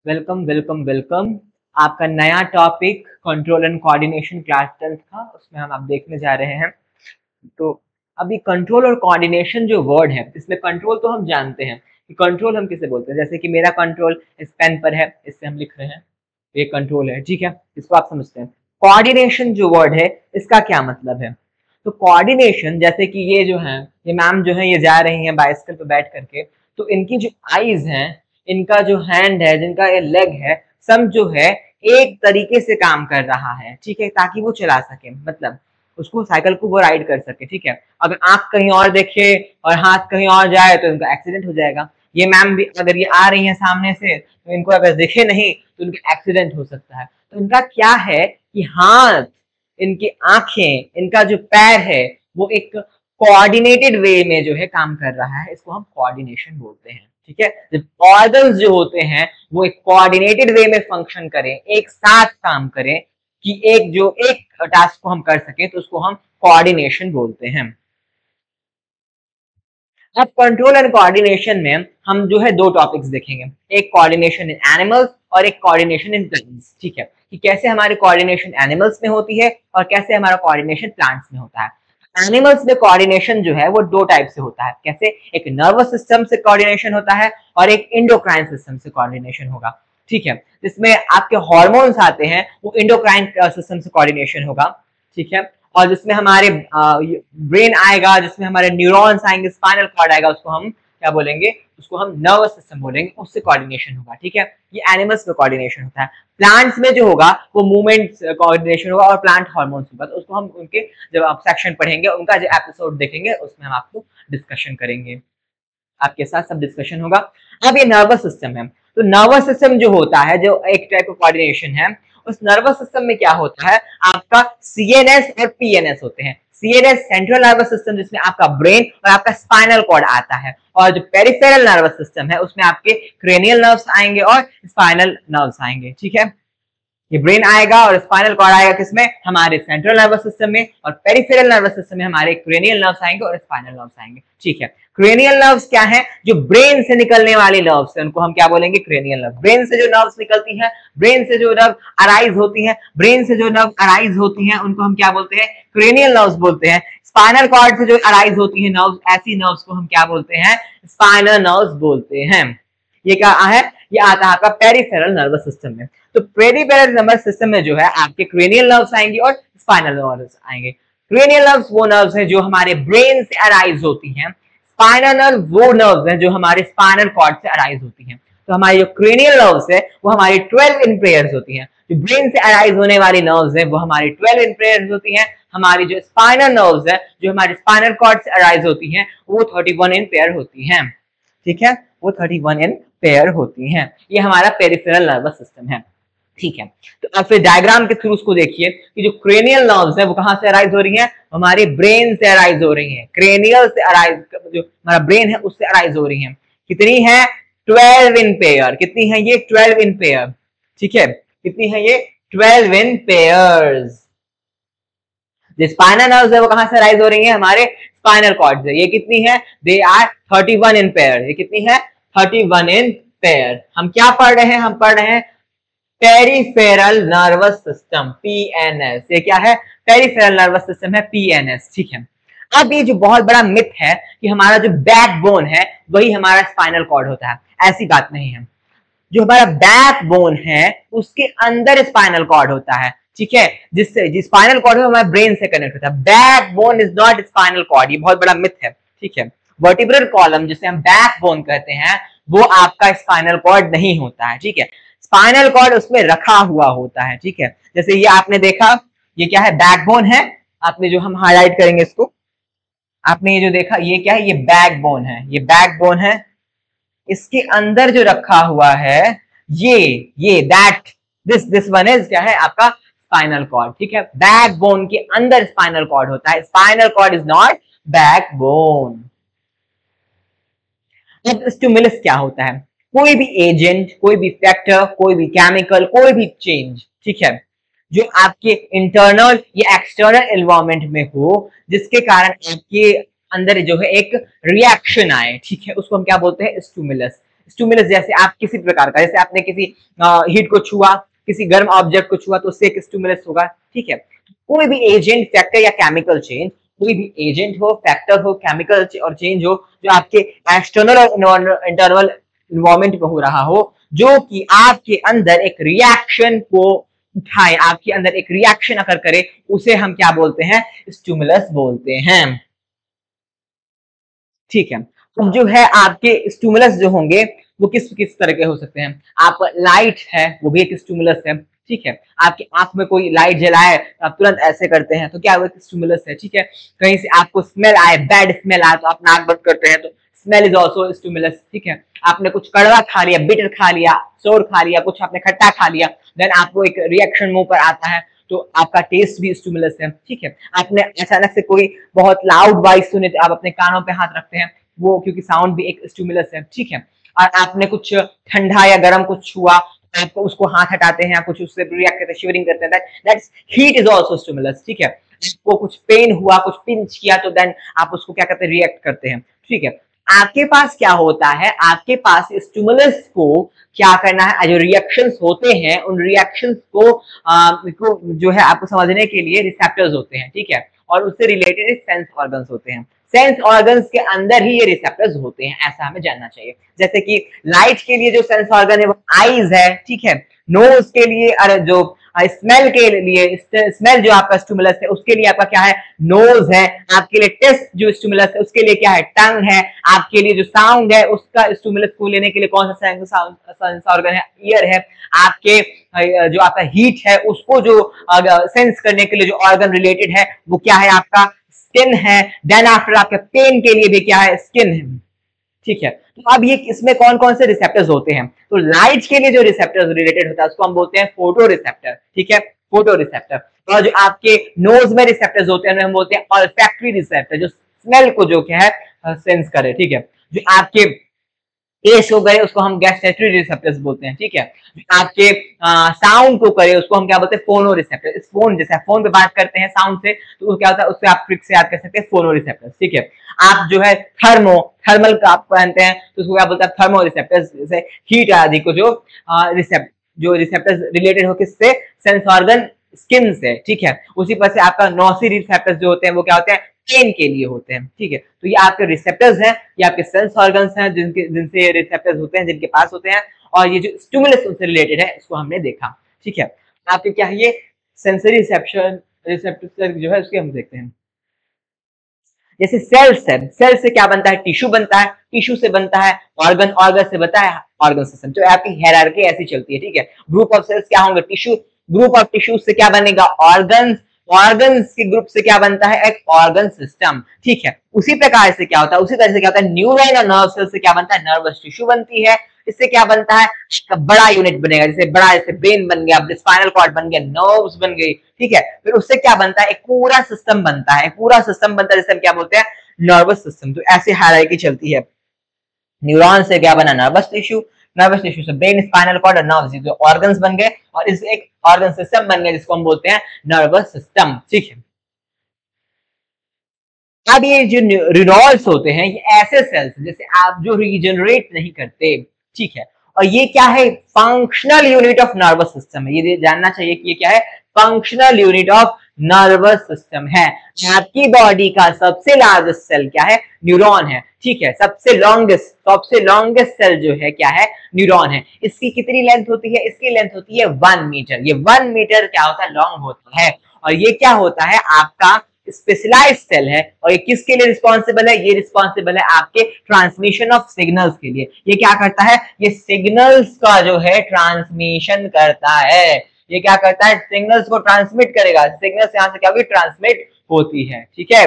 Welcome welcome welcome. आपका नया topic control and coordination class 10th का, उसमें हम आप देखने जा रहे हैं। तो अभी कंट्रोल और कोऑर्डिनेशन जो वर्ड है, इसमें कंट्रोल तो हम जानते हैं कि कंट्रोल हम किसे बोलते हैं। जैसे कि मेरा कंट्रोल इस पेन पर है, इससे हम लिख रहे हैं, ये कंट्रोल है, ठीक है, इसको आप समझते हैं। कोऑर्डिनेशन जो वर्ड है, इसका क्या मतलब है? तो कोऑर्डिनेशन, जैसे कि ये जो है, ये मैम जो है, ये जा रही हैं बाइसिकल पे बैठ करके, तो इनकी जो आईज हैं, इनका जो हैंड है, जिनका ये लेग है, सब जो है एक तरीके से काम कर रहा है, ठीक है, ताकि वो चला सके, मतलब उसको साइकिल को वो राइड कर सके, ठीक है। अगर आंख कहीं और देखे और हाथ कहीं और जाए तो इनका एक्सीडेंट हो जाएगा। ये मैम भी अगर ये आ रही है सामने से, तो इनको अगर दिखे नहीं तो इनका एक्सीडेंट हो सकता है। तो इनका क्या है कि हाथ, इनकी आंखें, इनका जो पैर है, वो एक कोऑर्डिनेटेड वे में जो है काम कर रहा है, इसको हम कोऑर्डिनेशन बोलते हैं, ठीक है। जब ऑर्गन्स जो होते हैं वो एक कोऑर्डिनेटेड वे में फंक्शन करें, एक साथ काम करें, कि एक टास्क को हम कर सके, तो उसको हम कोऑर्डिनेशन बोलते हैं। अब कंट्रोल एंड कोऑर्डिनेशन में हम जो है दो टॉपिक्स देखेंगे, एक कोऑर्डिनेशन इन एनिमल्स और एक कोऑर्डिनेशन इन प्लांट्स, ठीक है, कि कैसे हमारी कोऑर्डिनेशन एनिमल्स में होती है और कैसे हमारा कोऑर्डिनेशन प्लांट्स में होता है। एनिमल्स में कोऑर्डिनेशन जो है वो दो टाइप से होता है। कैसे? एक नर्वस सिस्टम से कोऑर्डिनेशन होता है और एक इंडोक्राइन सिस्टम से कोऑर्डिनेशन होगा, ठीक है। जिसमें आपके हार्मोन्स आते हैं, वो इंडोक्राइन सिस्टम से कोऑर्डिनेशन होगा, ठीक है। और जिसमें हमारे ब्रेन आएगा, जिसमें हमारे न्यूरॉन्स आएंगे, स्पाइनल कॉर्ड आएगा, उसको हम क्या बोलेंगे? उसको हम नर्वस सिस्टम बोलेंगे, उससे कोऑर्डिनेशन होगा, ठीक है। ये एनिमल्स में कोऑर्डिनेशन होता है। प्लांट्स में जो होगा वो मूवमेंट कोऑर्डिनेशन होगा और प्लांट हार्मोन्स होगा। तो उसको हम उनके जब आप सेक्शन पढ़ेंगे, उनका जो एपिसोड देखेंगे, उसमें हम आपको डिस्कशन करेंगे, आपके साथ सब डिस्कशन होगा। अब ये नर्वस सिस्टम है, तो नर्वस सिस्टम जो होता है, जो एक टाइप ऑफ कोऑर्डिनेशन है, उस नर्वस सिस्टम में क्या होता है, आपका सीएनएस और पीएनएस होते हैं। सीएनएस सेंट्रल नर्वस सिस्टम, जिसमें आपका ब्रेन और आपका स्पाइनल कॉर्ड आता है, और जो पेरिफेरल नर्वस सिस्टम है, उसमें आपके क्रेनियल नर्व्स आएंगे और स्पाइनल नर्व्स आएंगे, ठीक है। ये ब्रेन आएगा और स्पाइनल कॉर्ड आएगा किसमें? हमारे सेंट्रल नर्वस सिस्टम में, और पेरिफेरल नर्वस सिस्टम में हमारे क्रेनियल नर्व्स आएंगे और स्पाइनल नर्व्स आएंगे, ठीक है। क्रेनियल नर्व्स क्या है? जो ब्रेन से निकलने वाली नर्व्स है, उनको हम क्या बोलेंगे? Cranial nerve. ब्रेन से जो नर्व्स निकलती हैं, ब्रेन से जो नर्व अराइज होती हैं, ब्रेन से जो नर्व अराइज होती हैं, उनको हम क्या बोलते हैं? क्रेनियल नर्व्स बोलते हैं। स्पाइनल कॉर्ड से जो अराइज होती है नर्व्स, ऐसी नर्व्स को हम क्या बोलते हैं? स्पाइनल नर्व्स बोलते हैं। ये क्या है? ये आता है आपका पेरिफेरल नर्वस सिस्टम में। तो पेरिफेरल नर्वस सिस्टम में जो है आपके क्रेनियल नर्व्स आएंगे और स्पाइनल नर्व्स आएंगे। क्रेनियल नर्व्स वो नर्व्स हैं जो हमारे ब्रेन से अराइज होती हैं। स्पाइनल नर्व वो नर्व्स हैं जो हमारे स्पाइनल कॉर्ड से अराइज होती हैं। तो हमारी जो क्रेनियल नर्व्स है वो हमारी 12 इन पेयर्स होती हैं। जो ब्रेन से अराइज होने वाली नर्व्स है वो हमारी 12 इन पेयर्स होती हैं। हमारी जो स्पाइनल नर्व्स है, जो हमारे स्पाइनल कॉर्ड से अराइज होती हैं, वो 31 इन पेयर होती हैं, ठीक है, वो 31 इन पेयर होती हैं। ये हमारा पेरिफेरल नर्वस सिस्टम है, ठीक है। तो अब फिर डायग्राम के थ्रू उसको देखिए कि जो क्रेनियल नर्व्स है वो कहां से अराइज हो रही हैं? हमारे ब्रेन से अराइज हो रही हैं। क्रेनियल से अराइज, जो हमारा ब्रेन है उससे अराइज हो रही हैं। कितनी है? 12 इन पेयर। कितनी है ये? 12 इन पेयर, ठीक है। कितनी है ये? 12 इन पेयर्स। जो स्पाइनल नर्व्स है वो कहां से अराइज हो रही है? हमारे स्पाइनल कॉर्ड से। ये कितनी है? They are 31 in pair. ये कितनी है? 31 इन पेयर। हम क्या पढ़ रहे हैं? हम पढ़ रहे हैं पेरिफेरल नर्वस सिस्टम, पीएनएस। ये क्या है? पेरिफेरल नर्वस सिस्टम है, पीएनएस, ठीक है। अब ये जो बहुत बड़ा मिथ है कि हमारा जो बैकबोन है वही हमारा स्पाइनल कॉर्ड होता है, ऐसी बात नहीं है। जो हमारा बैकबोन है उसके अंदर स्पाइनल कॉर्ड होता है, ठीक है, जिससे स्पाइनल कॉर्ड हमारे ब्रेन से कनेक्ट होता है। Backbone is not spinal cord, ये बहुत बड़ा मिथ है, ठीक है। वर्टिब्रल कॉलम, जिसे हम बैकबोन कहते हैं, वो आपका स्पाइनल कॉर्ड नहीं होता है, ठीक है। स्पाइनल कॉर्ड उसमें रखा हुआ होता है, ठीक है। जैसे ये आपने देखा, ये क्या है? बैकबोन है। आपने जो हम हाईलाइट करेंगे इसको, आपने ये जो देखा, ये क्या है? ये बैकबोन है, ये बैकबोन है। इसके अंदर जो रखा हुआ है ये दैट दिस वन इज क्या है? आपका स्पाइनल कॉर्ड, ठीक है। बैकबोन के अंदर स्पाइनल कॉर्ड होता है। Spinal cord is not backbone. अब स्टिमुलस क्या होता है? कोई भी एजेंट, कोई भी फैक्टर, कोई भी केमिकल, कोई भी चेंज, ठीक है, जो आपके इंटरनल या एक्सटर्नल एनवायरनमेंट में हो, जिसके कारण आपके अंदर जो है एक रिएक्शन आए, ठीक है, उसको हम क्या बोलते हैं? स्टिमुलस। स्टिमुलस जैसे आप किसी प्रकार का, जैसे आपने किसी हीट को छुआ, किसी गर्म ऑब्जेक्ट को छुआ तो उससे एक स्टिमुलस होगा, ठीक है। कोई भी एजेंट, फैक्टर या केमिकल चेंज, कोई भी एजेंट हो, फैक्टर हो, केमिकल और चेंज हो जो आपके एक्सटर्नल और इंटरनल इन्वायरमेंट में हो रहा हो, जो कि आपके अंदर एक रिएक्शन को उठाए, आपके अंदर एक रिएक्शन अगर करे, उसे हम क्या बोलते हैं? स्टिमुलस बोलते हैं, ठीक है। अब जो है आपके स्टिमुलस जो होंगे वो किस किस तरह के हो सकते हैं? आप लाइट है वो भी एक स्टिमुलस है, ठीक है। आपकी आंख में कोई लाइट जलाए आप तुरंत ऐसे करते हैं तो क्या वो एक स्टिमुलस है, ठीक है। कहीं से आपको स्मेल आए, बैड स्मेल आए तो आप नाक बंद करते हैं तो स्मेल इज ऑल्सो स्टिमुलस, ठीक है। आपने कुछ कड़वा खा लिया, बिटर खा लिया, सोर खा लिया, कुछ आपने खट्टा खा लिया, देन आपको एक रिएक्शन मुंह पर आता है तो आपका टेस्ट भी स्टिमुलस है, ठीक है। आपने अचानक से कोई बहुत लाउड वॉइस सुने तो आप अपने कानों पे हाथ रखते हैं, वो क्योंकि साउंड भी एक स्टिमुलस है, ठीक है। और आपने कुछ ठंडा या गर्म कुछ छुआ, आप उसको हाथ हटाते हैं, कुछ उससे रिएक्ट करते हैं, शिवरिंग करते हैं, that's heat is also stimulus, ठीक है। आपको कुछ पेन हुआ, कुछ पिंच किया तो देन आप उसको क्या करते हैं? रिएक्ट करते हैं, ठीक है। आपके पास क्या होता है? आपके पास स्टिमुलस को क्या करना है? जो रिएक्शंस होते हैं उन रिएक्शंस को जो है आपको समझने के लिए रिसेप्टर्स होते हैं, ठीक है। और उससे रिलेटेड सेंस ऑर्गन्स होते हैं, सेंस ऑर्गन्स के अंदर ही ये रिसेप्टर्स होते हैं, ऐसा हमें जानना चाहिए। जैसे कि लाइट के लिए जो सेंस ऑर्गन है वो आईज है, ठीक है। नोज के लिए, अरे जो स्मेल के लिए, स्मेल जो आपका स्टिमुलस है उसके लिए आपका क्या है? नोज है। आपके लिए टेस्ट जो स्टिमुलस है उसके लिए क्या है? टंग है। आपके लिए जो साउंड है उसका स्टिमुलस को लेने के लिए कौन सा सेंस ऑर्गन है? ईयर है। आपके जो आपका हीट है उसको जो सेंस करने के लिए जो ऑर्गन रिलेटेड है वो क्या है? आपका स्किन है। देन आफ्टर आपके पेन के लिए भी क्या है? स्किन है, ठीक है। तो अब ये इसमें कौन कौन से रिसेप्टर्स होते हैं? तो लाइट के लिए जो रिसेप्टर्स रिलेटेड होता है उसको हम बोलते हैं फोटो रिसेप्टर, ठीक है, फोटो रिसेप्टर। और जो आपके नोज में रिसेप्टर्स होते हैं हम बोलते हैं ऑल्फैक्टरी रिसेप्टर, जो स्मेल को जो क्या है सेंस करे, ठीक है। जो आपके टेस्ट को करे उसको हम गैस्ट्रेटरी रिसेप्टर्स बोलते हैं, ठीक है। आपके साउंड को करे उसको हम क्या बोलते हैं? फोनो रिसेप्टर। इस फोन जैसे फोन पे बात करते हैं साउंड से तो क्या होता है? उससे आप ट्रिक से याद कर सकते हैं, फोनो रिसेप्टर्स, ठीक है। आप जो है थर्मल का आप पहनते हैं तो उसको क्या बोलते हैं? Thermo receptors. जैसे हीट आदि को जो रिसेप्टर्स रिलेटेड हो किससे? सेंस ऑर्गन स्किन से, ठीक है। उसी पर से आपका नॉसी रिसेप्टर्स जो होते हैं वो क्या होते हैं? पेन के लिए होते हैं, ठीक है। तो ये आपके रिसेप्टर्स हैं, ये आपके सेंस ऑर्गन्स हैं जिनसे ये रिसेप्टर्स होते हैं, जिनके पास होते हैं। और ये जो स्टिमुलस उनसे रिलेटेड है इसको हमने देखा, ठीक है। आपके क्या है? ये सेंसरी रिसेप्टर जो है उसके हम देखते हैं। जैसे सेल्स है, सेल से क्या बनता है? टिश्यू बनता है, टिश्यू से बनता है ऑर्गन, ऑर्गन से बनता है ऑर्गन सिस्टम। तो आपकी हायरार्की ऐसी चलती है, ठीक है। ग्रुप ऑफ सेल्स क्या होंगे? टिश्यू। ग्रुप ऑफ टिश्यू से क्या बनेगा? ऑर्गन्स। ऑर्गन्स के ग्रुप से क्या बनता है? एक ऑर्गन सिस्टम, ठीक है। उसी प्रकार से क्या होता है? उसी तरह से क्या होता है? न्यूरॉन और नर्व सेल से क्या बनता है? नर्वस टिश्यू बनती है। इससे क्या बनता है? एक बड़ा यूनिट बनेगा, जैसे बड़ा, जैसे ब्रेन बन गया, स्पाइनल कॉर्ड बन गया, नर्व्स बन गई, ठीक है। फिर उससे क्या बनता है? एक पूरा सिस्टम बनता है, एक पूरा सिस्टम बनता है जिसे हम क्या बोलते हैं? Nervous system. तो ऐसे हायरार्की चलती है। न्यूरॉन से क्या बना? Nervous tissue. नर्वस टिश्यू से ब्रेन, स्पाइनल कॉर्ड और नर्व्स, जो ऑर्गन्स बन गए और इस एक ऑर्गन सिस्टम बन गया जिसको हम बोलते हैं नर्वस सिस्टम, ठीक है। अब ये जो रिनॉल्स होते हैं ये ऐसे सेल्स जैसे आप जो रीजनरेट नहीं करते, ठीक है। और ये क्या है? Functional unit of nervous system है। ये जानना चाहिए कि ये क्या है? Functional unit of nervous system है। आपकी बॉडी का सबसे लार्जेस्ट सेल क्या है? न्यूरॉन है, ठीक है। सबसे लॉन्गेस्ट सेल जो है क्या है? न्यूरॉन है। इसकी कितनी लेंथ होती है? इसकी लेंथ होती है 1 मीटर। ये 1 मीटर क्या होता है? लॉन्ग होता है। और ये क्या होता है? आपका स्पेशलाइज्ड सेल है। और ये किसके लिए रिस्पॉन्सिबल है? ये रिस्पॉन्सिबल है आपके ट्रांसमिशन ऑफ सिग्नल्स के लिए। ये क्या करता है? ये सिग्नल्स का जो है ट्रांसमिशन करता है। ये क्या करता है? सिग्नल्स को ट्रांसमिट करेगा। सिग्नल्स यहां से क्या होगी? ट्रांसमिट होती है, ठीक है।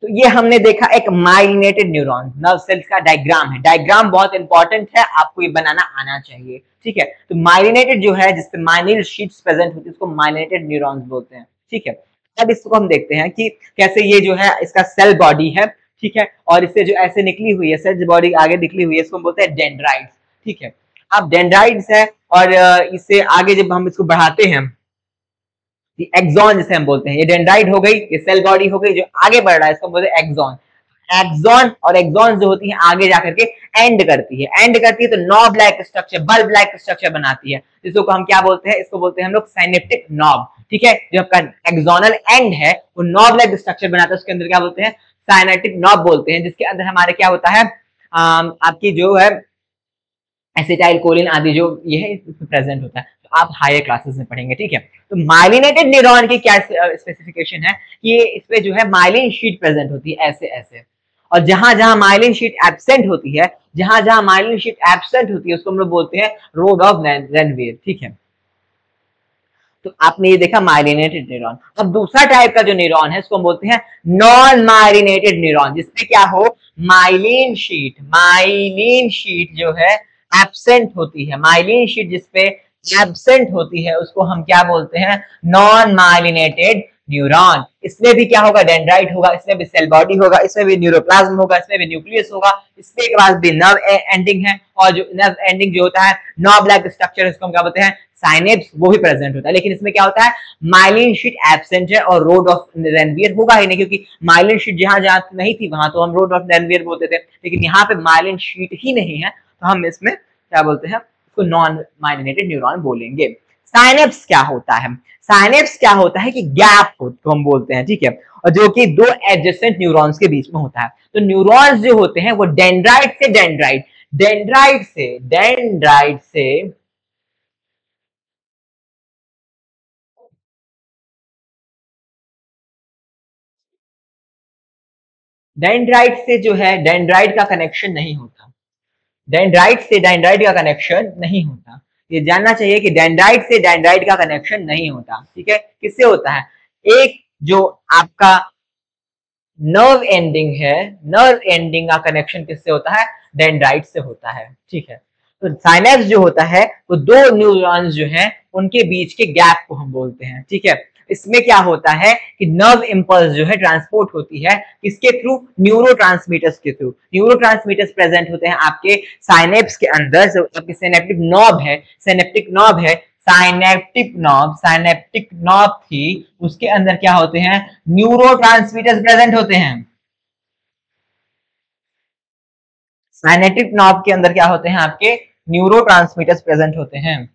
तो ये हमने देखा एक माइलिनेटेड न्यूरॉन नर्व सेल्स का डायग्राम है। डायग्राम बहुत इंपॉर्टेंट है, आपको ये बनाना आना चाहिए, ठीक है। तो माइलिनेटेड जो है जिसपे माइलिन शीट्स प्रेजेंट होती है उसको माइलिनेटेड न्यूरॉन्स बोलते हैं, ठीक है। अब इसको हम देखते हैं कि कैसे ये जो है इसका सेल बॉडी है, ठीक है। और इससे जो ऐसे निकली हुई है सेल बॉडी आगे निकली हुई है इसको हम बोलते हैं डेंड्राइट्स, ठीक है। अब डेंड्राइट्स है और इससे आगे जब हम इसको बढ़ाते हैं एक्सॉन जिसे हम बोलते हैं, ये डेंड्राइट हो गई, ये सेल बॉडी हो गई, जो आगे बढ़ रहा है इसको बोलते हैं एक्सॉन। एक्सॉन, और एक्सॉन जो होती है आगे जाकर के एंड करती है, एंड करती है तो knob like structure, bulb like structure बनाती है, जिसको हम क्या बोलते हैं, इसको बोलते हैं हम लोग साइनेप्टिक नॉब। ठीक है, जो आपका एक्सोनल एंड है वो नॉब लाइक स्ट्रक्चर बनाता है, उसके अंदर क्या बोलते हैं, साइनेप्टिक नॉब बोलते हैं, जिसके अंदर हमारे क्या होता है, आपकी जो है एसिटाइल कोलिन आदि जो ये है इसमें प्रेजेंट होता है, तो आप हायर क्लासेस में पढ़ेंगे। ठीक है, तो माइलिनेटेड न्यूरॉन की क्या स्पेसिफिकेशन है कि ये इसमें जो है माइलिन शीट प्रेजेंट होती है ऐसे ऐसे, और जहां जहां माइलिन शीट एब्सेंट होती है, जहां जहां माइलिन शीट एब्सेंट होती है उसको हम लोग बोलते हैं रोड ऑफ रेनवीयर। ठीक है, तो आपने ये देखा माइलिनेटेड न्यूरॉन। अब दूसरा टाइप का जो न्यूरॉन है उसको हम बोलते हैं नॉन माइलिनेटेड न्यूरॉन, जिसमें क्या हो, माइलिन शीट जो है एब्सेंट होती है, माइलिन शीट जिसपे एब्सेंट होती है उसको हम क्या बोलते हैं, नॉन माइलिनेटेड न्यूरॉन। इसमें भी क्या होगा, डेंड्राइट होगा, इसमें भी सेल बॉडी होगा, इसमें भी न्यूरोप्लाज्म होगा, इसमें भी न्यूक्लियस होगा, इसमें के पास भी नर्व एंडिंग है, और जो नर्व एंडिंग जो होता है नॉब लाइक स्ट्रक्चर, इसको हम क्या बोलते हैं, साइनेप्स, वो भी प्रेजेंट होता है। लेकिन इसमें क्या होता है, माइलिन शीट एब्सेंट है और रोड ऑफ रेनवीयर होगा ही नहीं, क्योंकि माइलिन शीट जहां जहां नहीं थी वहां तो हम रोड ऑफ रेनवीयर बोलते थे, लेकिन यहाँ पे माइलिन शीट ही नहीं है तो हम इसमें क्या बोलते हैं, उसको नॉन माइलिनेटेड न्यूरॉन बोलेंगे। साइनेप्स क्या होता है, साइनेप्स क्या होता है कि गैप को हम बोलते हैं। ठीक है, और जो कि दो एडजेसेंट न्यूरॉन्स के बीच में होता है। तो न्यूरॉन्स जो होते हैं वो डेंड्राइट से डेंड्राइट से जो है, डेंड्राइट का कनेक्शन नहीं होता, डेंड्राइट से डेंड्राइट का कनेक्शन नहीं होता, ये जानना चाहिए कि डेंड्राइट से डेंड्राइट का कनेक्शन नहीं होता। ठीक है, किससे होता है, एक जो आपका नर्व एंडिंग है, नर्व एंडिंग का कनेक्शन किससे होता है, डेंड्राइट से होता है। ठीक है, तो साइनेप्स जो होता है वो दो न्यूरॉन्स जो हैं उनके बीच के गैप को हम बोलते हैं। ठीक है, इसमें क्या होता है कि नर्व इंपल्स जो है ट्रांसपोर्ट होती है किसके थ्रू, न्यूरोट्रांसमीटर्स के थ्रू। न्यूरोट्रांसमीटर्स प्रेजेंट होते हैं आपके साइनेप्स के अंदर, जो आपके सिनेप्टिक नॉब है, साइनेप्टिक नॉब थी, उसके अंदर क्या होते हैं, न्यूरोट्रांसमीटर्स प्रेजेंट होते हैं। साइनेप्टिक नॉब के अंदर क्या होते हैं, आपके न्यूरोट्रांसमीटर्स प्रेजेंट होते हैं,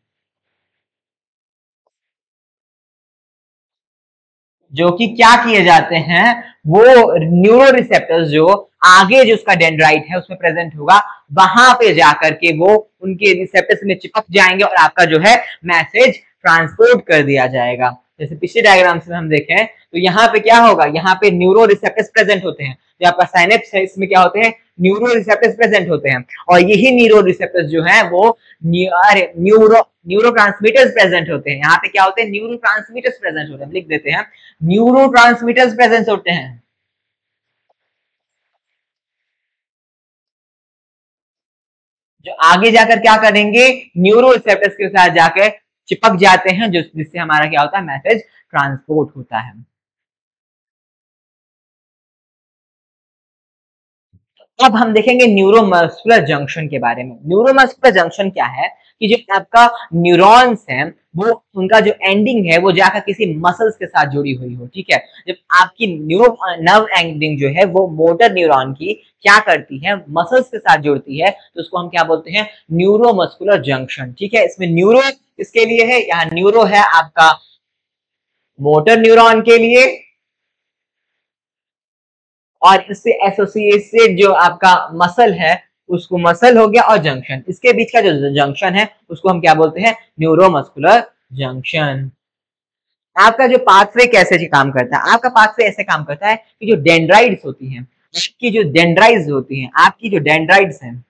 जो कि क्या किए जाते हैं, वो न्यूरो रिसेप्टर्स जो आगे जो उसका डेंड्राइट है उसमें प्रेजेंट होगा, वहां पे जाकर के वो उनके रिसेप्टर्स में चिपक जाएंगे और आपका जो है मैसेज ट्रांसपोर्ट कर दिया जाएगा। जैसे पिछले डायग्राम में हम देखें तो यहाँ पे क्या होगा, यहाँ पे न्यूरो रिसेप्टर्स प्रेजेंट होते हैं, जो आपका साइनेप्स है इसमें क्या होते हैं, न्यूरो रिसेप्टर्स प्रेजेंट होते हैं, और यही न्यूरो रिसेप्टर्स जो है वो न्यूरोट्रांसमीटर्स प्रेजेंट होते हैं। यहाँ पे क्या होते हैं, न्यूरोट्रांसमीटर्स प्रेजेंट होते हैं, लिख देते हैं न्यूरोट्रांसमीटर्स प्रेजेंट होते हैं, जो आगे जाकर क्या करेंगे, न्यूरो रिसेप्टर्स के साथ जाकर चिपक जाते हैं, जो जिससे हमारा क्या होता है, मैसेज ट्रांसपोर्ट होता है। अब हम देखेंगे न्यूरोमस्कुलर जंक्शन के बारे में। न्यूरोमस्कुलर जंक्शन क्या है कि जो आपका न्यूरॉन्स हैं वो उनका जो एंडिंग है वो जाकर किसी मसल्स के साथ जुड़ी हुई हो। ठीक है, जब आपकी नर्व एंडिंग जो है वो मोटर न्यूरॉन की क्या करती है, मसल्स के साथ जुड़ती है, तो उसको हम क्या बोलते हैं, न्यूरोमस्कुलर जंक्शन। ठीक है, इसमें न्यूरो इसके लिए है, यहाँ न्यूरो है आपका मोटर न्यूरॉन के लिए, और इससे एसोसिएटेड जो आपका मसल है उसको मसल हो गया, और जंक्शन, इसके बीच का जो जंक्शन है उसको हम क्या बोलते हैं, न्यूरोमस्कुलर जंक्शन। आपका जो पाथवे कैसे काम करता है, आपका पाथवे ऐसे काम करता है कि जो डेंड्राइड्स होती हैं, आपकी जो डेंड्राइड्स होती हैं, आपकी जो डेंड्राइड्स हैं,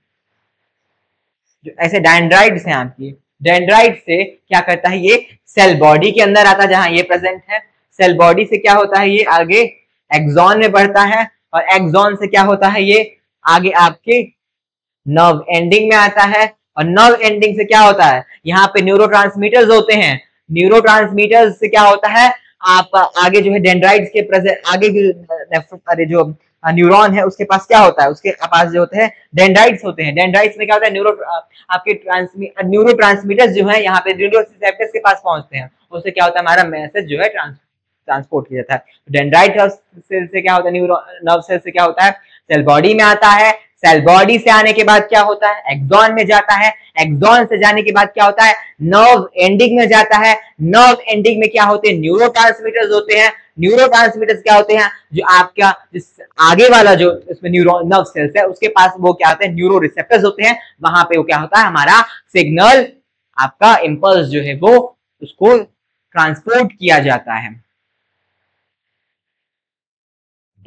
जो ऐसे डेंड्राइड्स हैं आपकी, डेंड्राइड से क्या करता है, ये सेल बॉडी के अंदर आता है जहां ये प्रेजेंट है, सेल बॉडी से क्या होता है, ये आगे एक्सॉन में बढ़ता है, और एक्सॉन से क्या होता है, ये आगे आपके नर्व एंडिंग में आता है, और नर्व एंडिंग से क्या होता है, यहाँ पे न्यूरोट्रांसमीटर्स होते हैं, न्यूरोट्रांसमीटर्स से क्या होता है, आप आगे जो है डेंड्राइड्स के प्रेजेंट आगे जो न्यूरॉन है उसके पास क्या होता है, उसके पास जो होते हैं डेंड्राइड्स होते हैं, डेंड्राइड्स में क्या होता है, आपके न्यूरोट्रांसमीटर्स जो है यहाँ पे न्यूरोरिसेप्टर्स के पास पहुंचते हैं, उससे क्या होता है, हमारा मैसेज जो है ट्रांसपोर्ट किया जाता है। डेंड्राइट सेल से क्या होता है, नर्व सेल से क्या होता है, सेल बॉडी में आता है, सेल बॉडी से आने के बाद क्या होता है, एक्सॉन में जाता है, एक्सॉन से जाने के बाद क्या होता है, नर्व एंडिंग में जाता है, नर्व एंडिंग में क्या होते हैं, न्यूरोट्रांसमीटर्स होते हैं, न्यूरोट्रांसमीटर्स क्या होते हैं, जो आपका जिस आगे वाला जो इसमें न्यूरॉन नर्व सेल्स है उसके पास वो क्या होते हैं, न्यूरो रिसेप्टर्स होते हैं, वहां पे वो क्या होता है, हमारा सिग्नल आपका इंपल्स जो है वो उसको ट्रांसपोर्ट किया जाता है।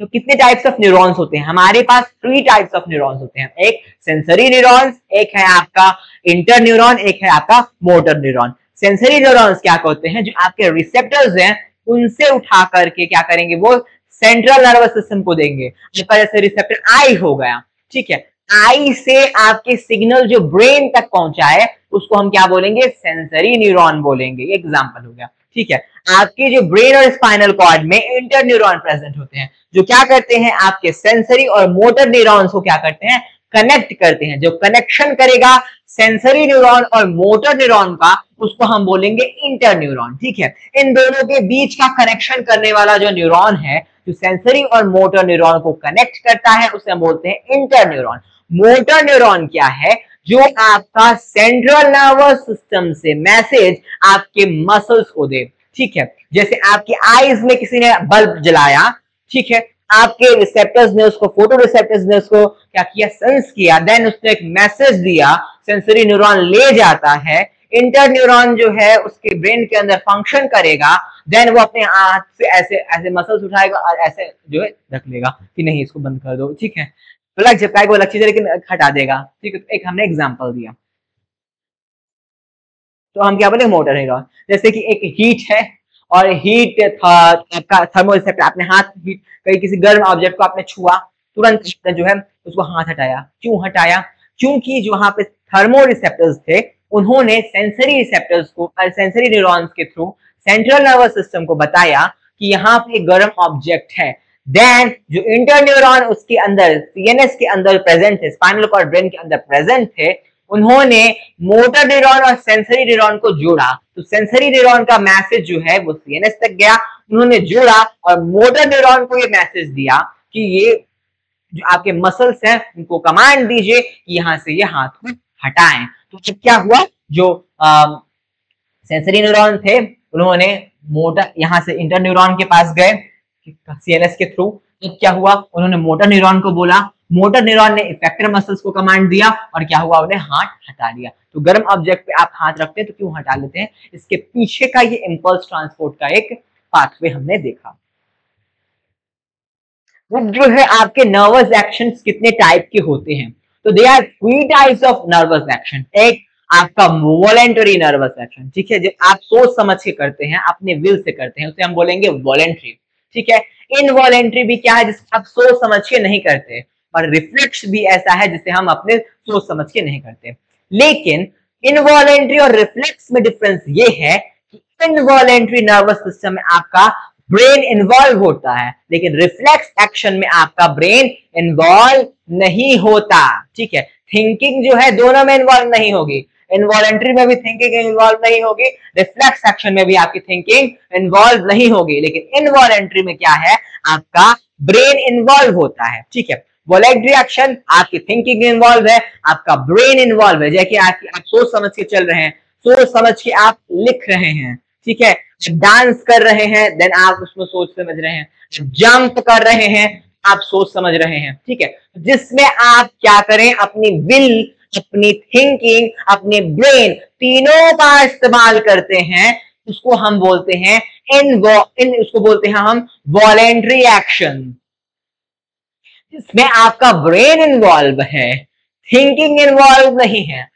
तो कितने टाइप्स ऑफ न्यूरॉन्स होते हैं, हमारे पास 3 टाइप्स ऑफ न्यूरॉन्स होते हैं, एक सेंसरी न्यूरॉन्स, एक है आपका इंटर न्यूरॉन, एक है आपका मोटर न्यूरॉन। सेंसरी न्यूरॉन्स क्या होते हैं, जो आपके रिसेप्टर्स हैं उनसे उठा करके क्या करेंगे, वो सेंट्रल नर्वस सिस्टम को देंगे। जैसे रिसेप्टर आई हो गया, ठीक है, आई से आपके सिग्नल जो ब्रेन तक पहुंचाए उसको हम क्या बोलेंगे, सेंसरी न्यूरॉन बोलेंगे। एग्जांपल हो गया, ठीक है। आपके जो ब्रेन और स्पाइनल कॉर्ड में इंटर न्यूरॉन प्रेजेंट होते हैं, जो क्या करते हैं, आपके सेंसरी और मोटर न्यूरॉन्स को क्या करते हैं, कनेक्ट करते हैं। जो कनेक्शन करेगा सेंसरी न्यूरॉन और मोटर न्यूरॉन का, उसको हम बोलेंगे इंटर न्यूरॉन, ठीक है। इन दोनों के बीच का कनेक्शन करने वाला जो न्यूरॉन है, जो सेंसरी और मोटर न्यूरॉन को कनेक्ट करता है, उसे हम बोलते हैं इंटर न्यूरॉन। मोटर न्यूरॉन क्या है, जो आपका सेंट्रल नर्वस सिस्टम से मैसेज आपके मसल्स को दे, ठीक है। जैसे आपकी आईज में किसी ने बल्ब जलाया, ठीक है, आपके रिसेप्टर्स ने उसको, फोटो रिसेप्टर्स ने उसको क्या किया, सेंस किया, देन उसने एक मैसेज दिया, सेंसरी न्यूरॉन ले जाता है, इंटर न्यूरॉन जो है उसके ब्रेन के अंदर फंक्शन करेगा, देन वो अपने हाथ से ऐसे ऐसे मसल्स उठाएगा और ऐसे जो है रख लेगा कि नहीं इसको बंद कर दो, ठीक है, तो लग झपकाएगा, वो लग चीज लेकिन हटा देगा, ठीक है। तो एक हमने एग्जांपल दिया, तो हम क्या बोले, मोटर न्यूरॉन। जैसे कि एक हीट है और हीट आपका थर्मोरिसेप्टर, आपने हाथ हीट कहीं किसी गर्म ऑब्जेक्ट को आपने छुआ, तुरंत जो है उसको हाथ हटाया, क्यों हटाया, क्योंकि जो वहां पे थर्मोरिसेप्टर्स थे उन्होंने सेंसरी रिसेप्टर्स को, सेंसरी न्यूरॉन्स के थ्रू सेंट्रल नर्वस सिस्टम को बताया कि यहाँ पे गर्म ऑब्जेक्ट है। देन जो इंटर न्यूरॉन उसके अंदर सीएनएस के अंदर प्रेजेंट थे, स्पाइनल कॉर्ड ब्रेन के अंदर प्रेजेंट थे, उन्होंने मोटर न्यूरॉन और सेंसरी न्यूरॉन को जोड़ा। तो सेंसरी न्यूरॉन का मैसेज जो है वो सीएनएस तक गया, उन्होंने जोड़ा और मोटर न्यूरॉन को ये मैसेज दिया कि ये जो आपके मसल्स हैं उनको कमांड दीजिए कि यहां से ये हाथ को हटाएं। तो जब क्या हुआ, जो सेंसरी न्यूरॉन थे उन्होंने मोटर यहां से इंटर न्यूरॉन के पास गए सीएनएस के थ्रू, तो क्या हुआ, उन्होंने मोटर न्यूरॉन को बोला, मोटर न्यूरॉन ने इफेक्टर मसल्स को कमांड दिया और क्या हुआ, उन्हें हाथ हटा दिया। तो गर्म ऑब्जेक्ट पे आप हाथ रखते हैं तो क्यों हटा लेते हैं, इसके पीछे का ये इंपल्स ट्रांसपोर्ट का एक पाथवे हमने देखा। जो है आपके नर्वस एक्शंस कितने टाइप के होते हैं, तो they are 3 types of nervous action. एक आपका वॉलेंटरी नर्वस एक्शन, ठीक है, जो आप सोच समझ के करते हैं, अपने विल से करते हैं, उसे हम बोलेंगे वॉलेंटरी, ठीक है। इनवॉलेंटरी भी क्या है, जिसे आप सोच समझ के नहीं करते, और रिफ्लेक्स भी ऐसा है जिसे हम अपने सोच समझ के नहीं करते। लेकिन इनवॉलेंटरी और रिफ्लेक्स में डिफरेंस ये है कि इनवॉलेंटरी नर्वस सिस्टम में आपका ब्रेन इन्वॉल्व होता है, लेकिन रिफ्लेक्स एक्शन में आपका ब्रेन इन्वॉल्व नहीं होता, ठीक है। थिंकिंग जो है दोनों में इन्वॉल्व नहीं होगी, इनवॉलेंटरी में भी थिंकिंग इन्वॉल्व नहीं होगी, रिफ्लेक्स एक्शन में भी आपकी थिंकिंग इन्वॉल्व नहीं होगी, लेकिन इनवॉलेंटरी में क्या है, आपका ब्रेन इन्वॉल्व होता है, ठीक है। वॉलेंटरी एक्शन आपकी थिंकिंग इन्वॉल्व है, आपका ब्रेन इन्वॉल्व है, जैसे आप सोच समझ के चल रहे हैं, सोच समझ के आप लिख रहे हैं, ठीक है, डांस कर रहे हैं देन आप उसमें सोच समझ रहे हैं, जंप कर रहे हैं आप सोच समझ रहे हैं, ठीक है। जिसमें आप क्या करें, अपनी विल, अपनी थिंकिंग, अपने ब्रेन तीनों का इस्तेमाल करते हैं, उसको हम बोलते हैं उसको बोलते हैं हम वॉलेंटरी एक्शन। जिसमें आपका ब्रेन इन्वॉल्व है, थिंकिंग इन्वॉल्व नहीं है,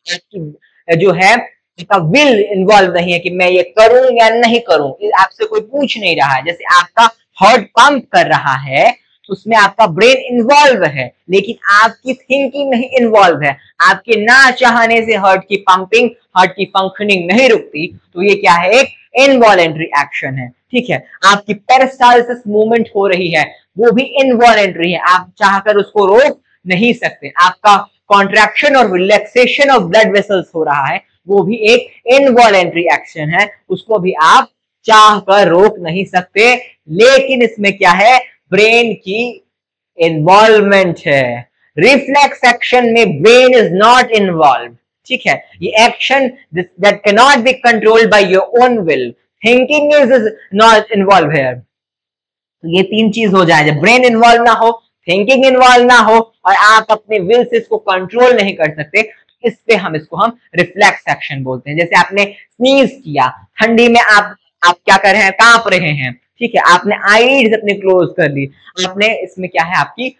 जो है आपका विल इन्वॉल्व नहीं है कि मैं ये करूं या नहीं करूं, आपसे कोई पूछ नहीं रहा है। जैसे आपका हार्ट पंप कर रहा है, उसमें आपका ब्रेन इन्वॉल्व है, लेकिन आपकी थिंकिंग नहीं इन्वॉल्व है, आपके ना चाहने से हार्ट की पंपिंग, हार्ट की फंक्शनिंग नहीं रुकती, तो ये क्या है, एक इनवॉलेंटरी एक्शन है, ठीक है। आपकी पेरिस्टाल्सिस मूवमेंट हो रही है, वो भी इनवॉलेंटरी है, आप चाहकर उसको रोक नहीं सकते। आपका कॉन्ट्रैक्शन और रिलैक्सेशन ऑफ ब्लड वेसल्स हो रहा है, वो भी एक इनवॉलेंटरी एक्शन है, उसको भी आप चाहकर रोक नहीं सकते। लेकिन इसमें क्या है, ब्रेन की इन्वॉल्वमेंट है। रिफ्लेक्स एक्शन में ब्रेन इज नॉट इन्वॉल्व, ठीक है, ये action that can not be controlled by your own will, thinking is not involve here. तो ये तीन चीज हो जाए, जब ब्रेन इन्वॉल्व ना हो, थिंकिंग इन्वॉल्व ना हो और आप अपने विल से इसको कंट्रोल नहीं कर सकते, इस पे इसको हम रिफ्लेक्स एक्शन बोलते हैं। जैसे आपने स्नीज किया, ठंडी में आप क्या कर रहे हैं, कांप रहे हैं, ठीक है, आपने आईलिड्स अपने क्लोज कर ली, आपने इसमें क्या है, आपकी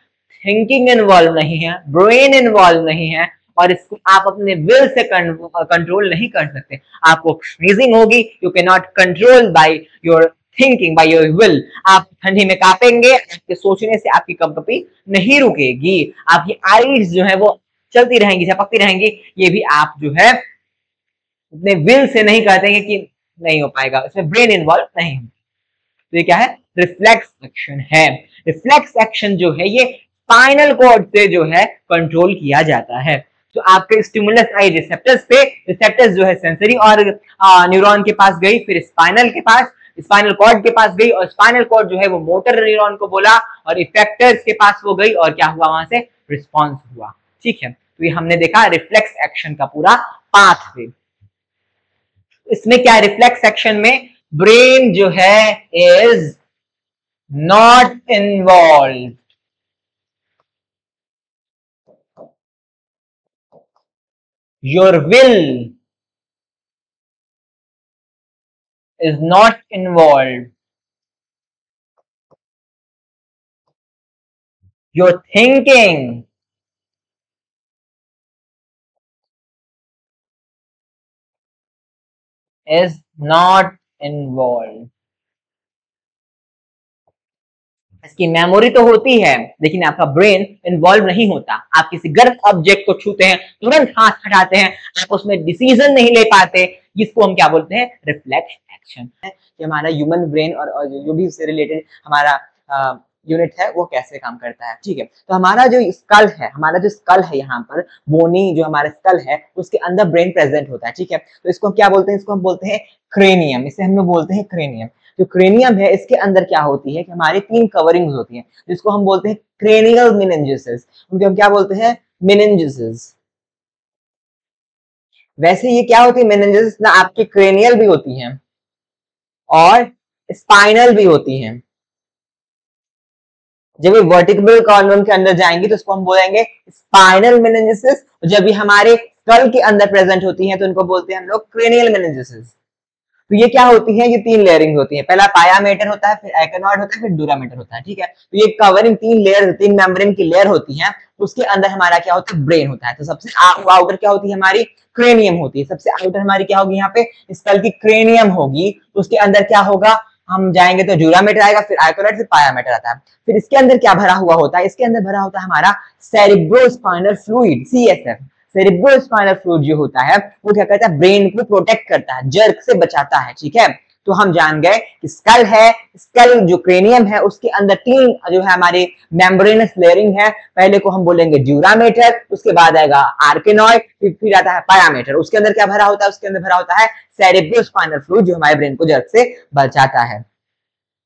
थिंकिंग इन्वॉल्व नहीं है, ब्रेन इन्वॉल्व नहीं है, और इसको आप अपने विल से कंट्रोल नहीं कर सकते। आपको स्नीजिंग होगी, you can not control by your thinking, by your will. आप ठंडी में कांपेंगे, आपके सोचने से आपकी कंपनी नहीं रुकेगी, आपकी आईलिड्स जो है वो चलती रहेंगी, झपकती रहेंगी, ये भी आप जो है अपने विल से नहीं कहते कि नहीं हो पाएगा, इसमें ब्रेन इन्वॉल्व नहीं है। तो ये क्या है, रिफ्लेक्स एक्शन है। रिफ्लेक्स एक्शन जो है ये स्पाइनल कॉर्ड से जो है कंट्रोल किया जाता है। तो आपके स्टिमुलस आई रिसेप्टर्स पे, रिसेप्टर्स जो है सेंसरी और न्यूरॉन के पास गई, फिर स्पाइनल के पास, स्पाइनल कॉर्ड के पास गई, और स्पाइनल कॉर्ड जो है वो मोटर न्यूरॉन को बोला, और इफेक्टर्स के पास वो गई, और क्या हुआ, वहां से रिस्पॉन्स हुआ, ठीक है। तो ये हमने देखा रिफ्लेक्स एक्शन का पूरा पाथवे। इसमें क्या है, रिफ्लेक्स एक्शन में ब्रेन जो है is not involve, your will is not involve, your thinking is not involved। इसकी मेमोरी तो होती है, लेकिन आपका ब्रेन इन्वॉल्व नहीं होता। आप किसी गर्म ऑब्जेक्ट को छूते हैं, तुरंत हाथ हटाते हैं, आप उसमें डिसीजन नहीं ले पाते, जिसको हम क्या बोलते हैं, रिफ्लेक्स एक्शन। कि हमारा ह्यूमन ब्रेन और जो भी उससे रिलेटेड हमारा यूनिट है वो कैसे काम करता है, ठीक है। तो हमारा जो स्कल है, यहाँ पर बोनी जो हमारा स्कल है, उसके अंदर ब्रेन प्रेजेंट होता है, ठीक है। तो इसको क्या बोलते हैं, इसको हम बोलते हैं क्रेनियम, इसे हम लोग बोलते हैं क्रेनियम। जो क्रेनियम है, इसके अंदर क्या होती है कि हमारी 3 कवरिंग्स होती हैं, जिसको हम बोलते हैं क्रेनियल मेनिंजेस। उनको हम क्या बोलते हैं, मेनिंजेस। वैसे ये क्या होती है, मेनिंजेस ना आपकी क्रेनियल भी होती हैं और स्पाइनल भी होती हैं। जब ये वर्टिब्रल कॉलम के अंदर जाएंगी तो इसको हम बोलेंगे स्पाइनल मेनिंजेस। जब ये हमारे स्कल के अंदर प्रेजेंट होती हैं तो इनको बोलते हैं हम लोग क्रेनियल मेनिंजेस। तो ये क्या होती है, ये 3 लेयरिंग होती है। पहला पायामेटर होता है, फिर एक्टिनॉइड होता है, फिर डूरामेटर होता है, ठीक है। तो ये कवरिंग 3 लेयर, 3 मेम्ब्रेन की लेयर होती है। उसके अंदर हमारा क्या होता है, ब्रेन होता है। तो सबसे आउटर क्या होती है, हमारी क्रेनियम होती है। सबसे आउटर हमारी क्या होगी, यहाँ पे स्कल की क्रेनियम होगी। तो उसके अंदर क्या होगा, हम जाएंगे तो ड्यूरामेटर आएगा, फिर आइकोलाइट, फिर पायामेटर आता है। फिर इसके अंदर क्या भरा हुआ होता है, इसके अंदर भरा होता है हमारा cerebrospinal fluid, CSF. Cerebrospinal fluid जो होता है वो क्या करता है, ब्रेन को प्रोटेक्ट करता है, जर्क से बचाता है, ठीक है। तो हम जान गए कि स्कल है, स्कल जो क्रेनियम है उसके अंदर 3 जो है हमारे मेम्ब्रेनस लेयरिंग है। पहले को हम बोलेंगे ड्यूरामेटर, उसके बाद आएगा आर्केनॉइड, फिर आता है पायामेटर। उसके अंदर क्या भरा होता है, उसके अंदर भरा होता है सेरिब्रोस्पाइनल फ्लूइड, जो हमारे ब्रेन को जर्क से बचाता है।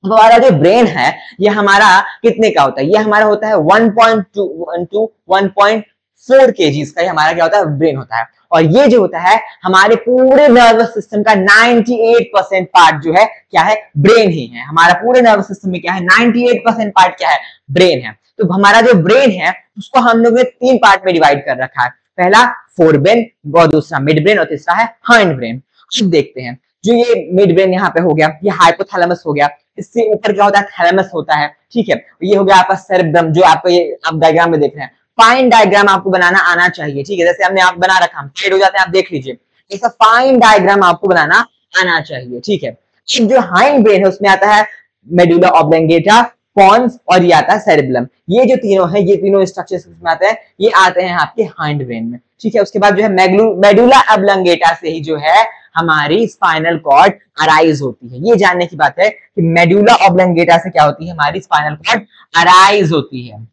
हमारा जो ब्रेन है ये हमारा कितने का होता है, ये हमारा होता है 1.2 to 1.4 kg का हमारा क्या होता है, ब्रेन होता है। और ये जो होता है हमारे पूरे नर्वस सिस्टम का 98% पार्ट जो है क्या है, ब्रेन ही है। हमारा पूरे नर्वस सिस्टम में क्या है, 98% पार्ट क्या है, ब्रेन है। तो हमारा जो ब्रेन है उसको हम लोग ने 3 पार्ट में डिवाइड कर रखा है। पहला फोरब्रेन, और दूसरा मिड ब्रेन, और तीसरा है हाइंड ब्रेन। अब देखते हैं, जो ये मिड ब्रेन यहाँ पे हो गया, ये हाइपोथैलेमस हो गया। इससे ऊपर क्या होता है, थैलेमस होता है, ठीक है। ये हो गया आपका सेरेब्रम, जो आपको ये आप डायग्राम में देख रहे हैं। फाइन डायग्राम आपको बनाना आना चाहिए, ठीक है। जैसे हमने आप बना रखा, हम साइड हो जाते हैं, आप देख लीजिए। ऐसा फाइन डायग्राम आपको बनाना आना चाहिए, ठीक है। जो हाइंड ब्रेन है उसमें आता है मेडुला ऑब्लंगेटा, पॉन्स, और ये आता है सेरेब्रम। ये जो तीनों है, ये तीनों स्ट्रक्चर्स में आते हैं, ये आते हैं आपके हाइंड ब्रेन में, ठीक है। उसके बाद जो है मेडुला ऑब्लंगेटा से ही जो है हमारी स्पाइनल कॉर्ड अराइज होती है। ये जानने की बात है कि मेडुला ऑब्लंगेटा से क्या होती है, हमारी स्पाइनल कॉर्ड अराइज होती है।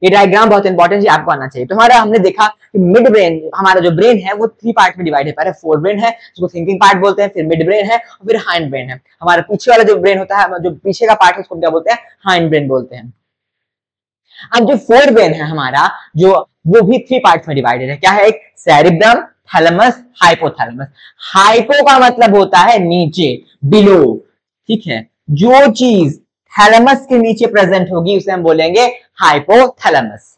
ये डायग्राम बहुत इंपॉर्टेंट है, आपको आना चाहिए। तो हमारा हमने देखा कि मिड ब्रेन, हमारा जो ब्रेन है वो 3 पार्ट में डिवाइड है। पहले फोर ब्रेन है जिसको थिंकिंग पार्ट बोलते हैं, फिर मिड ब्रेन है और फिर हाइंड ब्रेन है। हमारा पीछे वाला जो ब्रेन होता है, जो पीछे का पार्ट है उसको क्या बोलते हैं, हाइंड ब्रेन बोलते हैं। अब जो फोर ब्रेन है हमारा, जो वो भी 3 पार्ट में डिवाइडेड है। क्या है, एक सेरिब्रम, थैलेमस, हाइपोथैलेमस। हाइपो का मतलब होता है नीचे, बिलो, ठीक है। जो चीज थैलेमस के नीचे प्रेजेंट होगी उसे हम बोलेंगे हाइपोथैलेमस।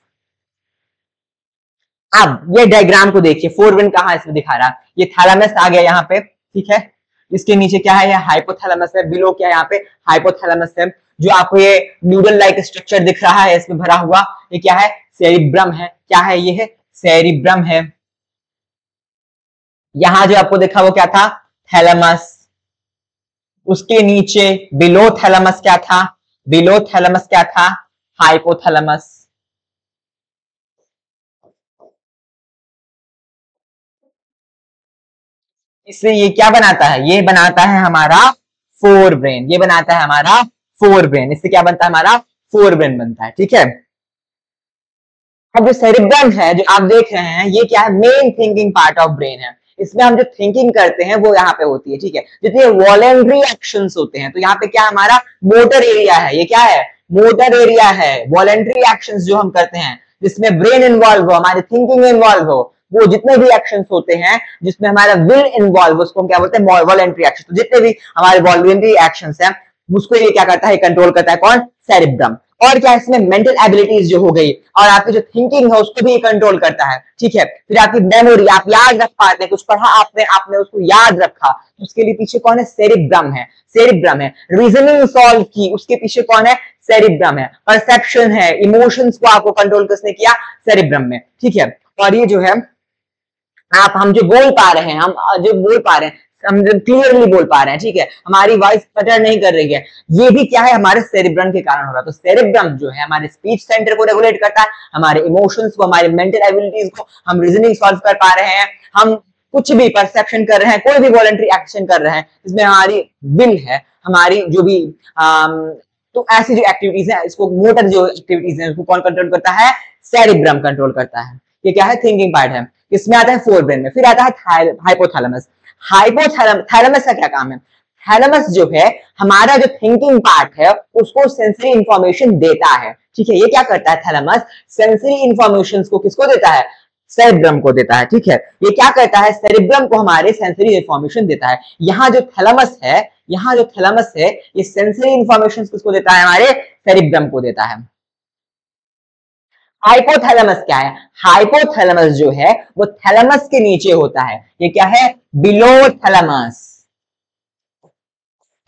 अब ये डायग्राम को देखिए, फोर ब्रेन कहां इसमें दिखा रहा है, ये थैलेमस आ गया यहाँ पे, ठीक है। इसके नीचे क्या है, ये हाइपोथैलेमस है। बिलो क्या है, यहाँ पे हाइपोथैलेमस है। जो आपको ये न्यूडल लाइक स्ट्रक्चर दिख रहा है इसमें भरा हुआ, ये क्या है, सेरिब्रम है। क्या है, ये है सेरिब्रम है। यहां जो आपको देखा वो क्या था, थैलेमस। उसके नीचे बिलो थैलेमस क्या था, बिलो थैलेमस क्या था, हाइपोथैलेमस। इसलिए ये क्या बनाता है, ये बनाता है हमारा फोर ब्रेन। ये बनाता है हमारा फोर ब्रेन। इससे क्या बनता है, हमारा फोर ब्रेन बनता है, ठीक है। अब जो सेरिब्रम है जो आप देख रहे हैं, ये क्या है, main thinking part of brain है। इसमें हम जो थिंकिंग करते हैं वो यहाँ पे होती है, ठीक है। जितने वॉलेंट्री एक्शंस होते हैं, तो यहाँ पे क्या हमारा मोटर एरिया है। ये क्या है, मोटर एरिया है। वॉलेंट्री एक्शंस जो हम करते हैं जिसमें ब्रेन इन्वॉल्व हो, हमारी थिंकिंग इन्वॉल्व हो, वो जितने भी एक्शंस होते हैं जिसमें हमारा विल इन्वॉल्व, उसको हम क्या बोलते हैं, वॉलेंट्री एक्शन। तो जितने भी हमारे वॉलेंट्री एक्शंस हैं उसको ये क्या करता है, कंट्रोल करता है। कौन, सेरिब्रम। और क्या, इसमें मेंटल एबिलिटीज जो हो गई और आपकी जो थिंकिंग है उसको भी कंट्रोल करता है, ठीक है। फिर आपकी मेमोरी, आप याद रख पाते हैं, कुछ पढ़ा आपने, आपने उसको याद रखा, तो उसके लिए पीछे कौन है, सेरिब्रम है। सेरिब्रम है। रीजनिंग सॉल्व की, उसके पीछे कौन है, सेरिब्रम है। परसेप्शन है, इमोशंस को आपको कंट्रोल किसने किया, सेरिब्रम में, ठीक है। और ये जो है हम जो बोल पा रहे हैं, हम जो बोल पा रहे हैं, हम क्लियरली बोल पा रहे हैं, ठीक है, हमारी वॉइस स्पटर नहीं कर रही है, ये भी क्या है, हमारे सेरिब्रम के कारण हो रहा है। तो सेरिब्रम जो है हमारे स्पीच सेंटर को रेगुलेट करता है, हमारे इमोशंस को, हमारे मेंटल एबिलिटीज को, हम रीजनिंग सॉल्व कर पा रहे हैं, हम कुछ भी परसेप्शन कर रहे हैं, कोई भी वॉलंटरी एक्शन कर रहे हैं, इसमें हमारी विल है, हमारी जो भी तो ऐसी जो एक्टिविटीज है, इसको मोटर जो एक्टिविटीज है उसको कौन कंट्रोल करता है, सेरिब्रम कंट्रोल करता है। ये क्या है, थिंकिंग पार्ट है। इसमें आता है फोर ब्रेन में। फिर आता है हाइपोथैलेमस। हाइपोथैलेमस का क्या काम है, थैलेमस जो है हमारा जो थिंकिंग पार्ट है उसको सेंसरी इंफॉर्मेशन देता है, ठीक है। ये क्या करता है, थैलेमस सेंसरी इंफॉर्मेशन को किसको देता है, सेरिब्रम को देता है, ठीक है। ये क्या करता है, सेरिब्रम को हमारे सेंसरी इंफॉर्मेशन देता है। यहाँ जो थैलेमस है, यहाँ जो थैलेमस है, ये सेंसरी इंफॉर्मेशन किसको देता है, हमारे सेरिब्रम को देता है। हाइपोथैलेमस क्या है, हाइपोथैलेमस जो है वो थैलेमस के नीचे होता है। ये क्या है, बिलो थैलेमस।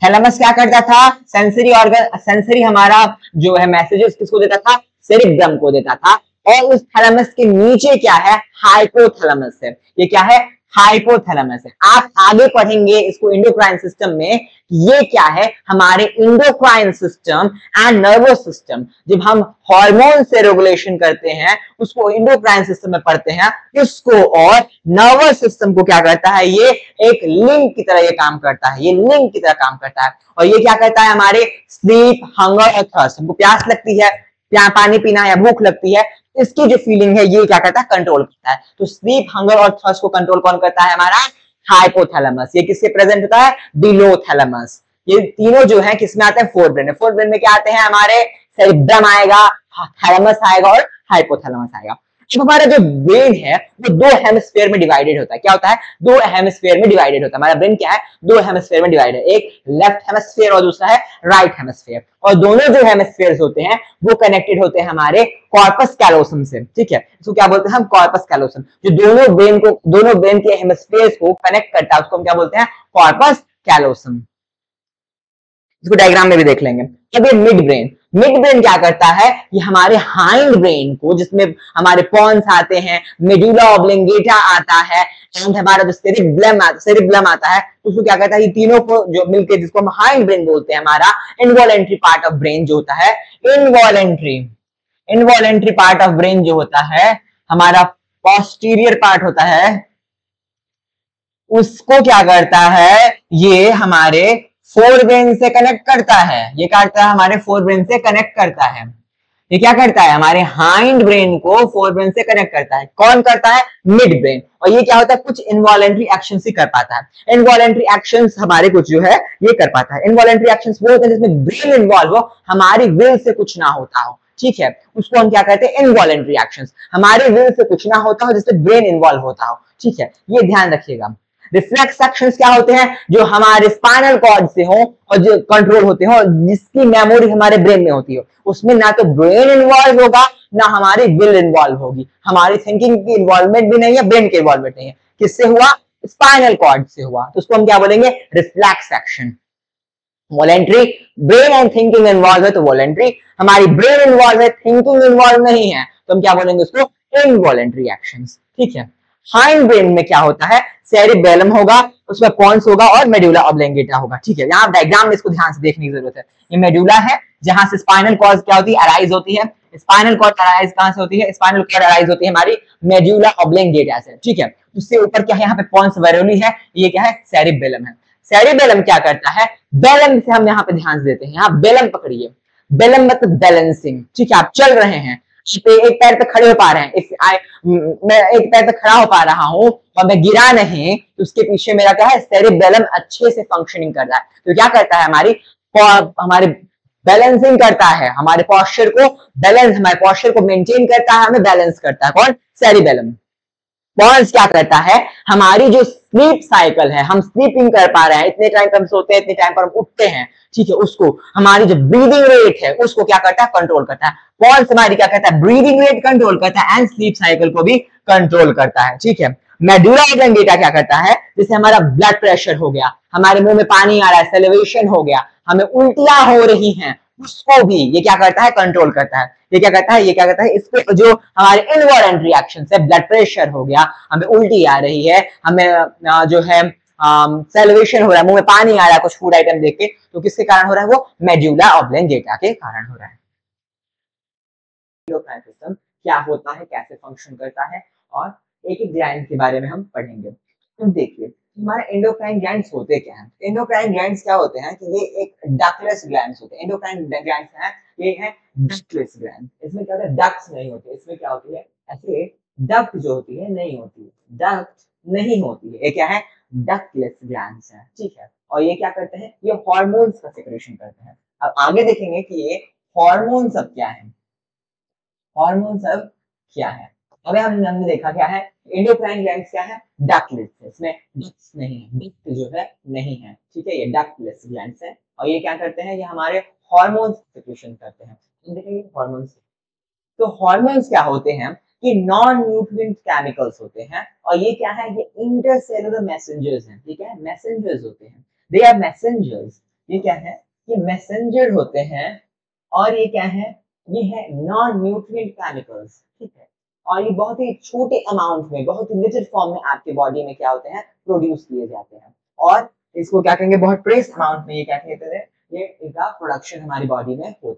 थैलेमस क्या करता था, सेंसरी ऑर्गन, सेंसरी हमारा जो है मैसेजेस किसको देता था, सेरिब्रम को देता था। और उस थैलेमस के नीचे क्या है, हाइपोथैलेमस है। ये क्या है, हाइपोथैलेमस है। आप आगे पढ़ेंगे इसको इंडोक्राइन सिस्टम में, ये क्या है, हमारे endocrine system and nervous system. जब हम हार्मोन से रेगुलेशन करते हैं उसको इंडोक्राइन सिस्टम में पढ़ते हैं, इसको और नर्वस सिस्टम को क्या करता है, ये एक लिंक की तरह ये काम करता है, ये लिंक की तरह काम करता है। और ये क्या करता है, हमारे स्लीप, हंगर और थर्स्ट, हमको प्यास लगती है, पानी पीना या भूख लगती है, इसकी जो फीलिंग है ये क्या करता है, कंट्रोल करता है। तो स्लीप, हंगर और थर्स्ट को कंट्रोल कौन करता है, हमारा हाइपोथैलेमस। ये किससे प्रेजेंट होता है, बिलो थैलेमस। ये तीनों जो है किसमें आते हैं, फोर ब्रेन में। फोर ब्रेन में क्या आते हैं, हमारे सेरिब्रम आएगा, थैलेमस आएगा और हाइपोथैलेमस आएगा। अब हमारा जो ब्रेन है वो दो हेमिस्फीयर में डिवाइडेड होता है। क्या होता है, दो हेमिस्फीयर में डिवाइडेड होता है। हमारा ब्रेन क्या है, दो हेमिस्फीयर में डिवाइडेड है, एक लेफ्ट हेमिस्फीयर और दूसरा है राइट हेमिस्फीयर। और दोनों जो हेमिस्फीयर्स होते हैं वो कनेक्टेड होते हैं हमारे कॉर्पस कैलोसम से, ठीक है। इसको क्या बोलते हैं हम, कॉर्पस कैलोसम। जो दोनों ब्रेन के हेमिस्फीयर्स को कनेक्ट करता है उसको हम क्या बोलते हैं, कॉर्पस कैलोसम। इसको डायग्राम में भी देख लेंगे। अब ये मिड ब्रेन, मिड ब्रेन क्या करता है, ये हमारे हाइंड ब्रेन को, जिसमें हमारे पॉन्स आते हैं, मेडुला ऑब्लिंगेटा आता है एंड हमारा जो सेरिब्लम आता है, उसको क्या करता है, ये तीनों को जो मिलके जिसको हम हाइंड ब्रेन बोलते हैं, हमारा इनवॉलेंट्री पार्ट ऑफ ब्रेन जो होता है, इनवॉलेंट्री पार्ट ऑफ ब्रेन जो होता है, हमारा पोस्टीरियर पार्ट होता है, उसको क्या करता है, ये हमारे फोर ब्रेन से कनेक्ट करता है। ये क्या करता है, हमारे फोर ब्रेन से कनेक्ट करता है। ये क्या करता है, हमारे हाइंड ब्रेन को फोर ब्रेन से कनेक्ट करता है। कौन करता है, मिड ब्रेन। और ये क्या होता है, कुछ इनवॉलेंट्री एक्शंस ही कर पाता है। इनवॉलेंट्री एक्शंस हमारे कुछ जो है ये कर पाता है। इनवॉलेंट्री एक्शंस वो होते हैं जिसमें ब्रेन इन्वॉल्व हो, हमारी विल से कुछ ना होता हो, ठीक है, उसको हम क्या कहते हैं, इनवॉलेंट्री एक्शंस। हमारे विल से कुछ ना होता हो, जिससे ब्रेन इन्वॉल्व होता हो, ठीक है, ये ध्यान रखिएगा। रिफ्लेक्स एक्शंस क्या होते हैं, जो हमारे स्पाइनल कॉर्ड से हो और जो कंट्रोल होते हो, जिसकी मेमोरी हमारे ब्रेन में होती हो। उसमें ना तो ब्रेन इन्वॉल्व होगा, ना हमारी विल इन्वॉल्व होगी, हमारी थिंकिंग की इन्वॉल्वमेंट भी नहीं है, ब्रेन की इन्वॉल्वमेंट नहीं है। किससे हुआ, स्पाइनल कॉर्ड से हुआ, तो उसको हम क्या बोलेंगे, reflex action. Voluntary, brain and thinking involve है तो वॉलेंट्री, हमारी ब्रेन इन्वॉल्व है, थिंकिंग इन्वॉल्व नहीं है, तो हम क्या बोलेंगे उसको, इनवॉलेंट्री एक्शंस, ठीक है। हाइंड ब्रेन में क्या होता है, सेरिबेलम होगा, उसमें पॉन्स होगा और मेडुला ऑब्लेंगेटा होगा, ठीक है। यहाँ डायग्राम में इसको ध्यान से देखने की जरूरत है। ये मेडुला है, जहां से स्पाइनल कॉर्ड क्या होती है, अराइज होती है। स्पाइनल कॉर्ड अराइज कहां से होती है, स्पाइनल कॉर्ड अराइज होती है हमारी मेडुला ऑब्लेंगेटा से, ठीक है। उससे ऊपर क्या है, यहाँ पे पॉन्स वेरोली है, ये क्या है, सेरिबेलम है। सेरिबेलम क्या करता है, बेलम से हम यहाँ पे ध्यान देते हैं, यहाँ बेलम पकड़िए, बेलम मतलब बैलेंसिंग, ठीक है। आप चल रहे हैं, एक पैर पे खड़े हो पा रहे हैं, मैं एक पैर पे खड़ा हो पा रहा हूँ और मैं गिरा नहीं, तो उसके पीछे मेरा क्या है, सेरिबेलम अच्छे से फंक्शनिंग कर रहा है। तो क्या करता है, हमारे बैलेंसिंग करता है, हमारे पोस्चर को बैलेंस, हमारे पोस्चर को मेंटेन करता है, हमें बैलेंस करता है कौन, सेरिबेलम। पॉन्स क्या करता है, हमारी जो स्लीप साइकिल है, हम स्लीपिंग कर पा रहे हैं, इतने टाइम पर हम सोते हैं, इतने टाइम पर हम उठते हैं, ठीक है, उसको, हमारी जो ब्रीदिंग रेट है उसको क्या करता है, कंट्रोल करता है। पॉन्स हमारी क्या करता है, ब्रीदिंग रेट कंट्रोल करता है एंड स्लीप साइकिल को भी कंट्रोल करता है, ठीक है। मेडुला ऑब्लेंगेटा क्या करता है, जैसे हमारा ब्लड प्रेशर हो गया, हमारे मुंह में पानी आ रहा है, सेलिवेशन हो गया, हमें उल्टियां हो रही हैं, उसको भी ये क्या करता है, कंट्रोल करता है। ये क्या करता है, ये क्या करता है, इसको जो हमारे इनवॉलेंट्री एक्शन है, ब्लड प्रेशर हो गया, हमें उल्टी आ रही है, हमें जो है सेलिवेशन हो रहा है, मुंह में पानी आ रहा है कुछ फूड आइटम देख के, तो किसके कारण हो रहा है, वो मेडुला ऑब्लेंगेटा के कारण हो रहा है। सिस्टम क्या होता है, कैसे फंक्शन करता है, और एक एक ग्लैंड के बारे में हम पढ़ेंगे। तो देखिए हमारे एंडोक्राइन ग्लैंड्स होते क्या हैं। एंडोक्राइन ग्लैंड्स क्या होते हैं कि ये एक डक्टलेस ग्लैंड्स होते हैं। एंडोक्राइन ग्लैंड्स हैं, ये है डक्टलेस ग्लैंड। इसमें क्या होता है, डक्ट्स नहीं होते, इसमें क्या होती है, ऐसे डक्ट जो होती है नहीं होती, डक्ट नहीं होती है, ये क्या है, डक्टलेस ग्लैंड्स है, ठीक है। और ये क्या करते हैं, ये हार्मोन्स का सिक्रेशन करते हैं। अब आगे देखेंगे कि ये हार्मोन सब क्या है, हार्मोन सब क्या है। अभी हमने देखा क्या है, एंडोक्राइन ग्लैंड्स क्या है, डक्टलेस है, इसमें डक्ट्स नहीं है, डक्ट जो है नहीं है, ठीक है, ये डक्टलेस ग्लैंड्स है। और ये क्या करते हैं, ये हमारे हार्मोन्स सिक्रेशन करते हैं। देखेंगे हार्मोन्स, तो हार्मोन्स क्या होते हैं कि नॉन न्यूट्रिएंट केमिकल्स होते हैं, और ये क्या है, ये इंटरसेलुलर मैसेंजर्स हैं, ठीक है, मैसेंजर्स होते हैं, दे आर मैसेंजर्स। ये क्या है, ये मैसेंजर होते हैं, और ये क्या है, ये है नॉन न्यूट्रिएंट केमिकल्स, ठीक है। और ये बहुत ही छोटे अमाउंट में, बहुत ही लिटिल फॉर्म में आपके बॉडी में क्या होते हैं, प्रोड्यूस किए जाते हैं, और इसको क्या कहेंगे, बहुत ट्रेस अमाउंट में ये क्या कहते हैं, ये इनका प्रोडक्शन हमारी बॉडी में होता है।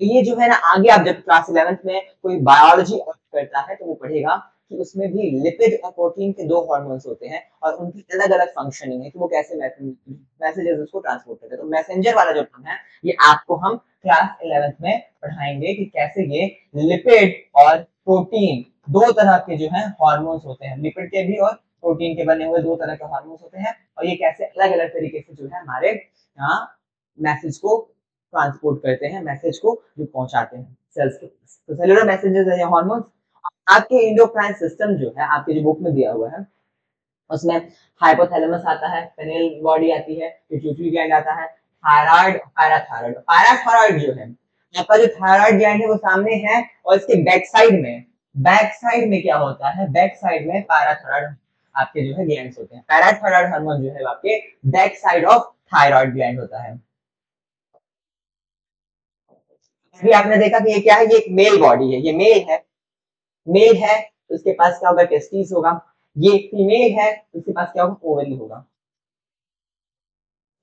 तो ये जो है ना, आगे आप जब क्लास 11th में कोई बायोलॉजी करता है तो वो पढ़ेगा कि उसमें भी लिपिड और प्रोटीन के दो हार्मोन्स होते हैं, और उनकी अलग अलग फंक्शनिंग है कि वो कैसे मैसेजेस उसको ट्रांसपोर्ट करते हैं। तो मैसेंजर वाला जो टर्म है, ये आपको हम क्लास 11th में पढ़ाएंगे कि कैसे ये लिपिड और प्रोटीन दो तरह के जो है हार्मोन्स होते हैं, लिपिड के भी और प्रोटीन के बने हुए दो तरह के हार्मोन्स होते हैं, और ये कैसे अलग अलग तरीके से जो है हमारे यहाँ मैसेज को ट्रांसपोर्ट करते हैं, मैसेज को जो पहुंचाते हैं सेल्स के पास। तो सेलुलर मैसेजेस है ये हार्मोन्स। आपके एंडोक्राइन सिस्टम जो है, आपके जो बुक में दिया हुआ है, उसमें हाइपोथैलेमस आता है, पेनियल बॉडी आती है, पिट्यूटरी ग्लैंड आता है, थायराइड, पैराथायराइड। पैराथायराइड जो है, आपका जो थायराइड ग्लैंड है वो सामने है, और इसके बैक साइड में क्या होता है, बैक साइड में पैराथायराइड आपके जो है ग्लैंड्स होते हैं। पैराथायराइड हार्मोन जो है आपके back side of thyroid gland होता है। अभी आपने देखा कि ये क्या है, ये एक मेल बॉडी है, ये मेल है तो उसके पास क्या होगा, टेस्टिस होगा। ये फीमेल है तो उसके पास क्या होगा, ओवरी होगा।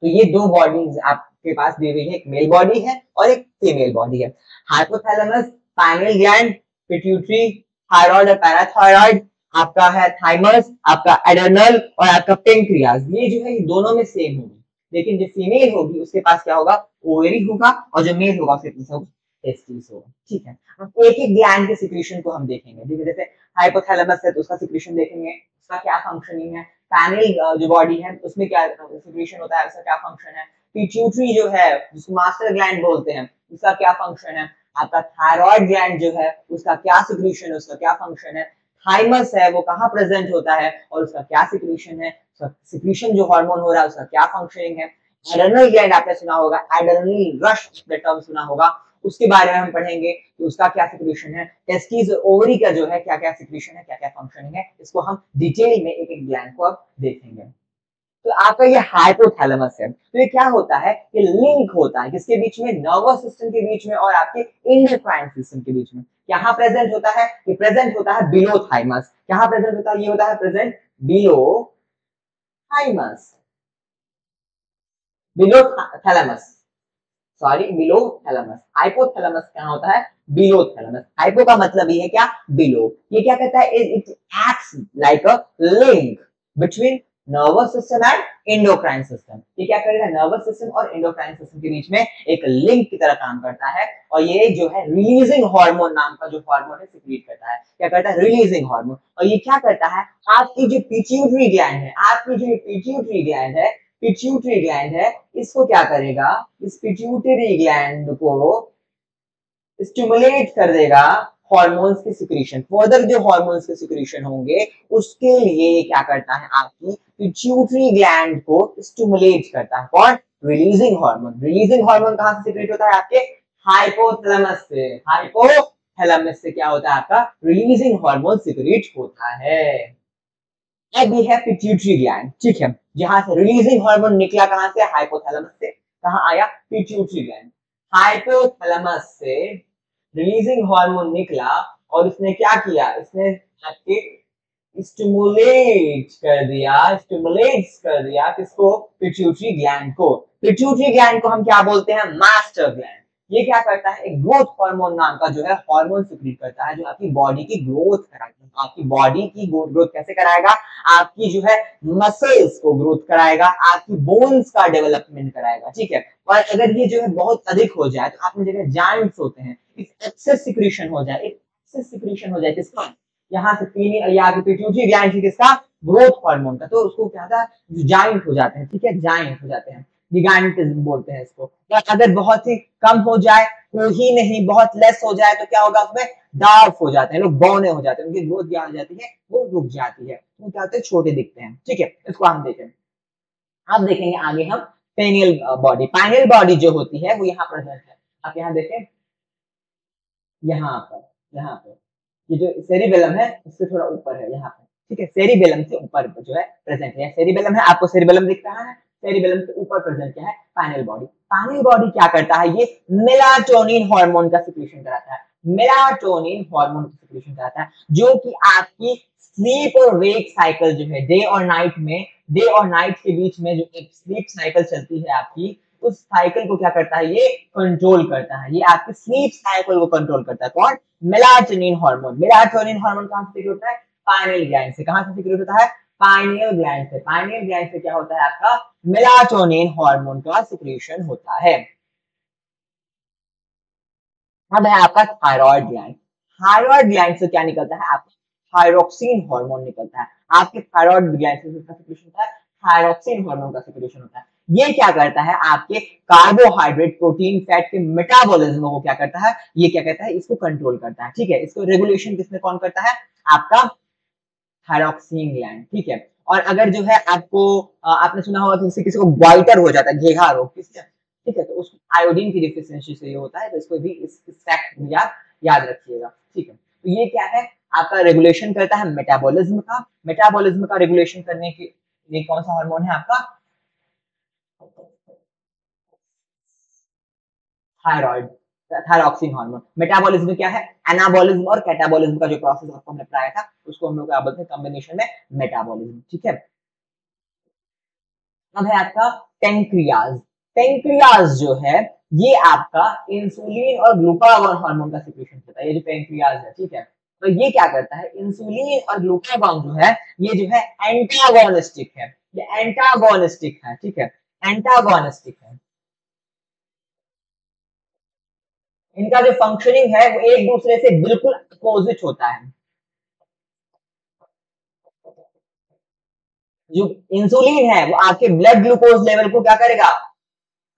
तो ये दो बॉडीज आपके पास दी हुई है, एक मेल बॉडी है और एक फीमेल बॉडी है। Hypothalamus, pineal gland, pituitary, thyroid और पैराथायराइड, आपका है थाइमस, आपका एड्रेनल और आपका पेंक्रियाज। ये जो है ये दोनों में सेम होगी, लेकिन जो फीमेल होगी उसके पास क्या होगा, ओवरी होगा, और जो मेल होगा उसके पास होगा टेस्टिस होगा। ठीक है, अब एक एक ग्लैंड के सिक्रीशन को हम देखेंगे। ठीक है, जैसे हाइपोथैलेमस है तो उसका सिक्रीशन देखेंगे, उसका क्या फंक्शनिंग है। पैनियल जो बॉडी है उसमें क्या सिक्रीशन होता है, उसका क्या फंक्शन है। पिट्यूटरी जो है जिसको मास्टर ग्लैंड बोलते हैं, उसका क्या फंक्शन है। आपका थायराइड ग्लैंड जो है उसका क्या सिक्रीशन है, उसका क्या फंक्शन है। थाइमस है वो कहाँ प्रेजेंट होता है और उसका क्या सिक्रीशन है, सिक्रीशन जो हार्मोन हो रहा है उसका क्या फंक्शनिंग है। एड्रेनल ग्लैंड आपने सुना होगा, एड्रेनल रश टर्म सुना होगा, उसके बारे में हम पढ़ेंगे कि उसका क्या सिक्रीशन है। टेस्टिस ओवरी का जो है क्या क्या सिक्रीशन है, क्या क्या फंक्शनिंग है, इसको हम डिटेल में एक एक ग्लैंड को अब देखेंगे। तो आपका ये हाइपोथैलेमस है, तो ये क्या होता है, ये लिंक होता है किसके बीच में, नर्वस सिस्टम के बीच में और आपके इंडोक्राइन सिस्टम के बीच में। यहाँ प्रेजेंट होता है, ये प्रेजेंट होता है बिलो थाइमस। यहाँ प्रेजेंट होता है, ये होता है present below thymus, below thalamus, sorry below thalamus. Hypothalamus क्या होता है, बिलो थैलेमस। हाइपो का मतलब ये है क्या, बिलो। ये क्या कहता है, it acts like a link between nervous system and endocrine system. ये क्या करेगा, नर्वस सिस्टम और एंडोक्राइन सिस्टम के बीच में एक लिंक की तरह काम करता है। और ये जो है रिलीजिंग हार्मोन नाम का जो हार्मोन है सिक्रीट करता है। क्या करता है, रिलीजिंग हार्मोन। और ये क्या करता है, आपकी जो पिट्यूटरी ग्लैंड है, आपकी जो पिट्यूटरी ग्लैंड है, पिट्यूटरी ग्लैंड है, इसको क्या करेगा, इस पिट्यूटरी ग्लैंड को स्टिमुलेट कर देगा हार्मोन्स के सिक्रीशन। फर्दर जो हार्मोन्स के सिक्रीशन होंगे उसके लिए क्या करता है, आपकी पिट्यूटरी ग्लैंड को स्टिमुलेट करता है। कौन, रिलीजिंग हार्मोन। रिलीजिंग हार्मोन कहां से सिक्रीट होता है, आपके हाइपोथैलेमस से। हाइपोथैलेमस से क्या होता है, आपका रिलीजिंग हार्मोन सिक्रीट होता है। अब ये है पिट्यूटरी ग्लैंड। ठीक है, जहां से रिलीजिंग हार्मोन निकला, कहां से, हाइपोथैलेमस से। कहां आया, पिट्यूटरी ग्लैंड। हाइपोथैलेमस से रिलीजिंग हार्मोन निकला और उसने क्या किया, इसने आपके स्टिमुलेट्स कर दिया किसको, पिट्यूटरी ग्लैंड को। पिट्यूटरी ग्लैंड को हम क्या बोलते हैं, मास्टर ग्लैंड। ये क्या करता है, एक ग्रोथ हार्मोन नाम का जो है हार्मोन सिक्रीट करता है, जो आपकी बॉडी की ग्रोथ कराएगा। आपकी बॉडी की ग्रोथ कैसे कराएगा, आपकी जो है मसल्स को ग्रोथ कराएगा, आपकी बोन्स का डेवलपमेंट कराएगा। ठीक है, और अगर ये जो है बहुत अधिक हो जाए, तो आपने जगह जाइंट्स होते हैं, एक्सेस सिक्रीशन हो जाए, एक्सेस सिक्रीशन हो जाए किसका, यहाँ से पीने या पिट्यूटरी ग्लैंड से किसका, ग्रोथ हार्मोन का, तो उसको क्या होता है, जाइंट हो जाते हैं। ठीक है, जाइंट हो जाते हैं, गिगांटिज्म बोलते हैं इसको। और अगर बहुत ही कम हो जाए, कोई ही नहीं, बहुत लेस हो जाए, तो क्या होगा, उसमें डार्क हो जाते हैं, लोग बौने हो जाते हैं, उनकी ग्रोथ क्या हो जाती है, वो रुक जाती है, वो क्या होते हैं, छोटे दिखते हैं। ठीक है, इसको हम देखें। अब देखेंगे आगे हम पेनियल बॉडी। पेनियल बॉडी जो होती है वो यहाँ प्रेजेंट है। आप यहाँ देखें, यहाँ पर ये जो सेरिबेलम है उससे थोड़ा ऊपर है यहाँ पे। ठीक है, सेरिबेलम से ऊपर जो है प्रेजेंट है, सेरिबेलम है, आपको सेरिबेलम दिख रहा है, सेरिबेलम से ऊपर प्रेजेंट क्या है, पैनियल बॉडी। पैनियल बॉडी क्या करता है, ये मेलाटोनिन हार्मोन का सिक्रीशन कराता है। मेलाटोनिन हार्मोन का सिक्रीशन कराता है, जो कि आपकी स्लीप और वेक साइकिल जो है, डे और नाइट में, डे और नाइट के बीच में जो एक स्लीप साइकिल चलती है आपकी, उस साइकिल को क्या करता है, ये कंट्रोल करता है। ये आपकी स्लीप साइकिल को कंट्रोल करता है। कौन, मेलाटोनिन हार्मोन। मेलाटोनिन हार्मोन कहां से सिक्रीट होता है, पाइनियल ग्लैंड से। कहां से सिक्रीट होता है, पाइनियल ग्लैंड से। पाइनियल ग्लैंड से क्या होता है, आपका मेलाटोनिन हार्मोन का सिक्रीशन होता है। अब है आपका थायराइड ग्लैंड। थायराइड ग्लैंड से क्या निकलता है, आपका थायरोक्सिन हार्मोन निकलता है। आपके थायराइड ग्लैंड से किसका सिक्रीशन होता है, थायरोक्सिन हार्मोन का सिक्रीशन होता है। ये क्या करता है, आपके कार्बोहाइड्रेट, प्रोटीन, फैट के मेटाबॉलिज्म को क्या करता है, ये क्या कहता है, इसको कंट्रोल करता है। ठीक है, इसको रेगुलेशन किसमें कौन करता है, आपका थायरोक्सिन ग्लैंड। ठीक है, और अगर जो है आपको आपने सुना होगा कि किसी को ग्वाइटर हो जाता है, घेघा रोग, किससे, ठीक है, तो उसको आयोडीन की डिफिशियंसी से ये होता है, तो इसको भी इस फैक्ट याद रखिएगा। ठीक है, तो ये क्या है, आपका रेगुलेशन करता है मेटाबॉलिज्म का। मेटाबॉलिज्म का रेगुलेशन करने के लिए कौन सा हार्मोन है, आपका थायराइड, थायरोक्सिन हार्मोन। मेटाबॉलिज्म क्या है, एनाबॉलिज्म और कैटाबॉलिज्म का जो प्रोसेस आपको हमने पढ़ाया था, उसको हम लोग क्या बोलते हैं, कॉम्बिनेशन में मेटाबॉलिज्म। ठीक है, अब है आपका पेंक्रियाज। पेंक्रियाज जो है ये आपका इंसुलिन और ग्लूकागॉन हार्मोन का सिक्रीशन करता है, ये जो पेंक्रियाज है। ठीक है, तो ये क्या करता है, इंसुलिन और ग्लूकागॉन जो है, ये जो है एंटागोनिस्टिक है, ये एंटागोनिस्टिक है। ठीक है, एंटागोनिस्टिक है। इनका जो फंक्शनिंग है वो एक दूसरे से बिल्कुल अपोजिट होता है। जो इंसुलिन है वो आपके ब्लड ग्लूकोज लेवल को क्या करेगा,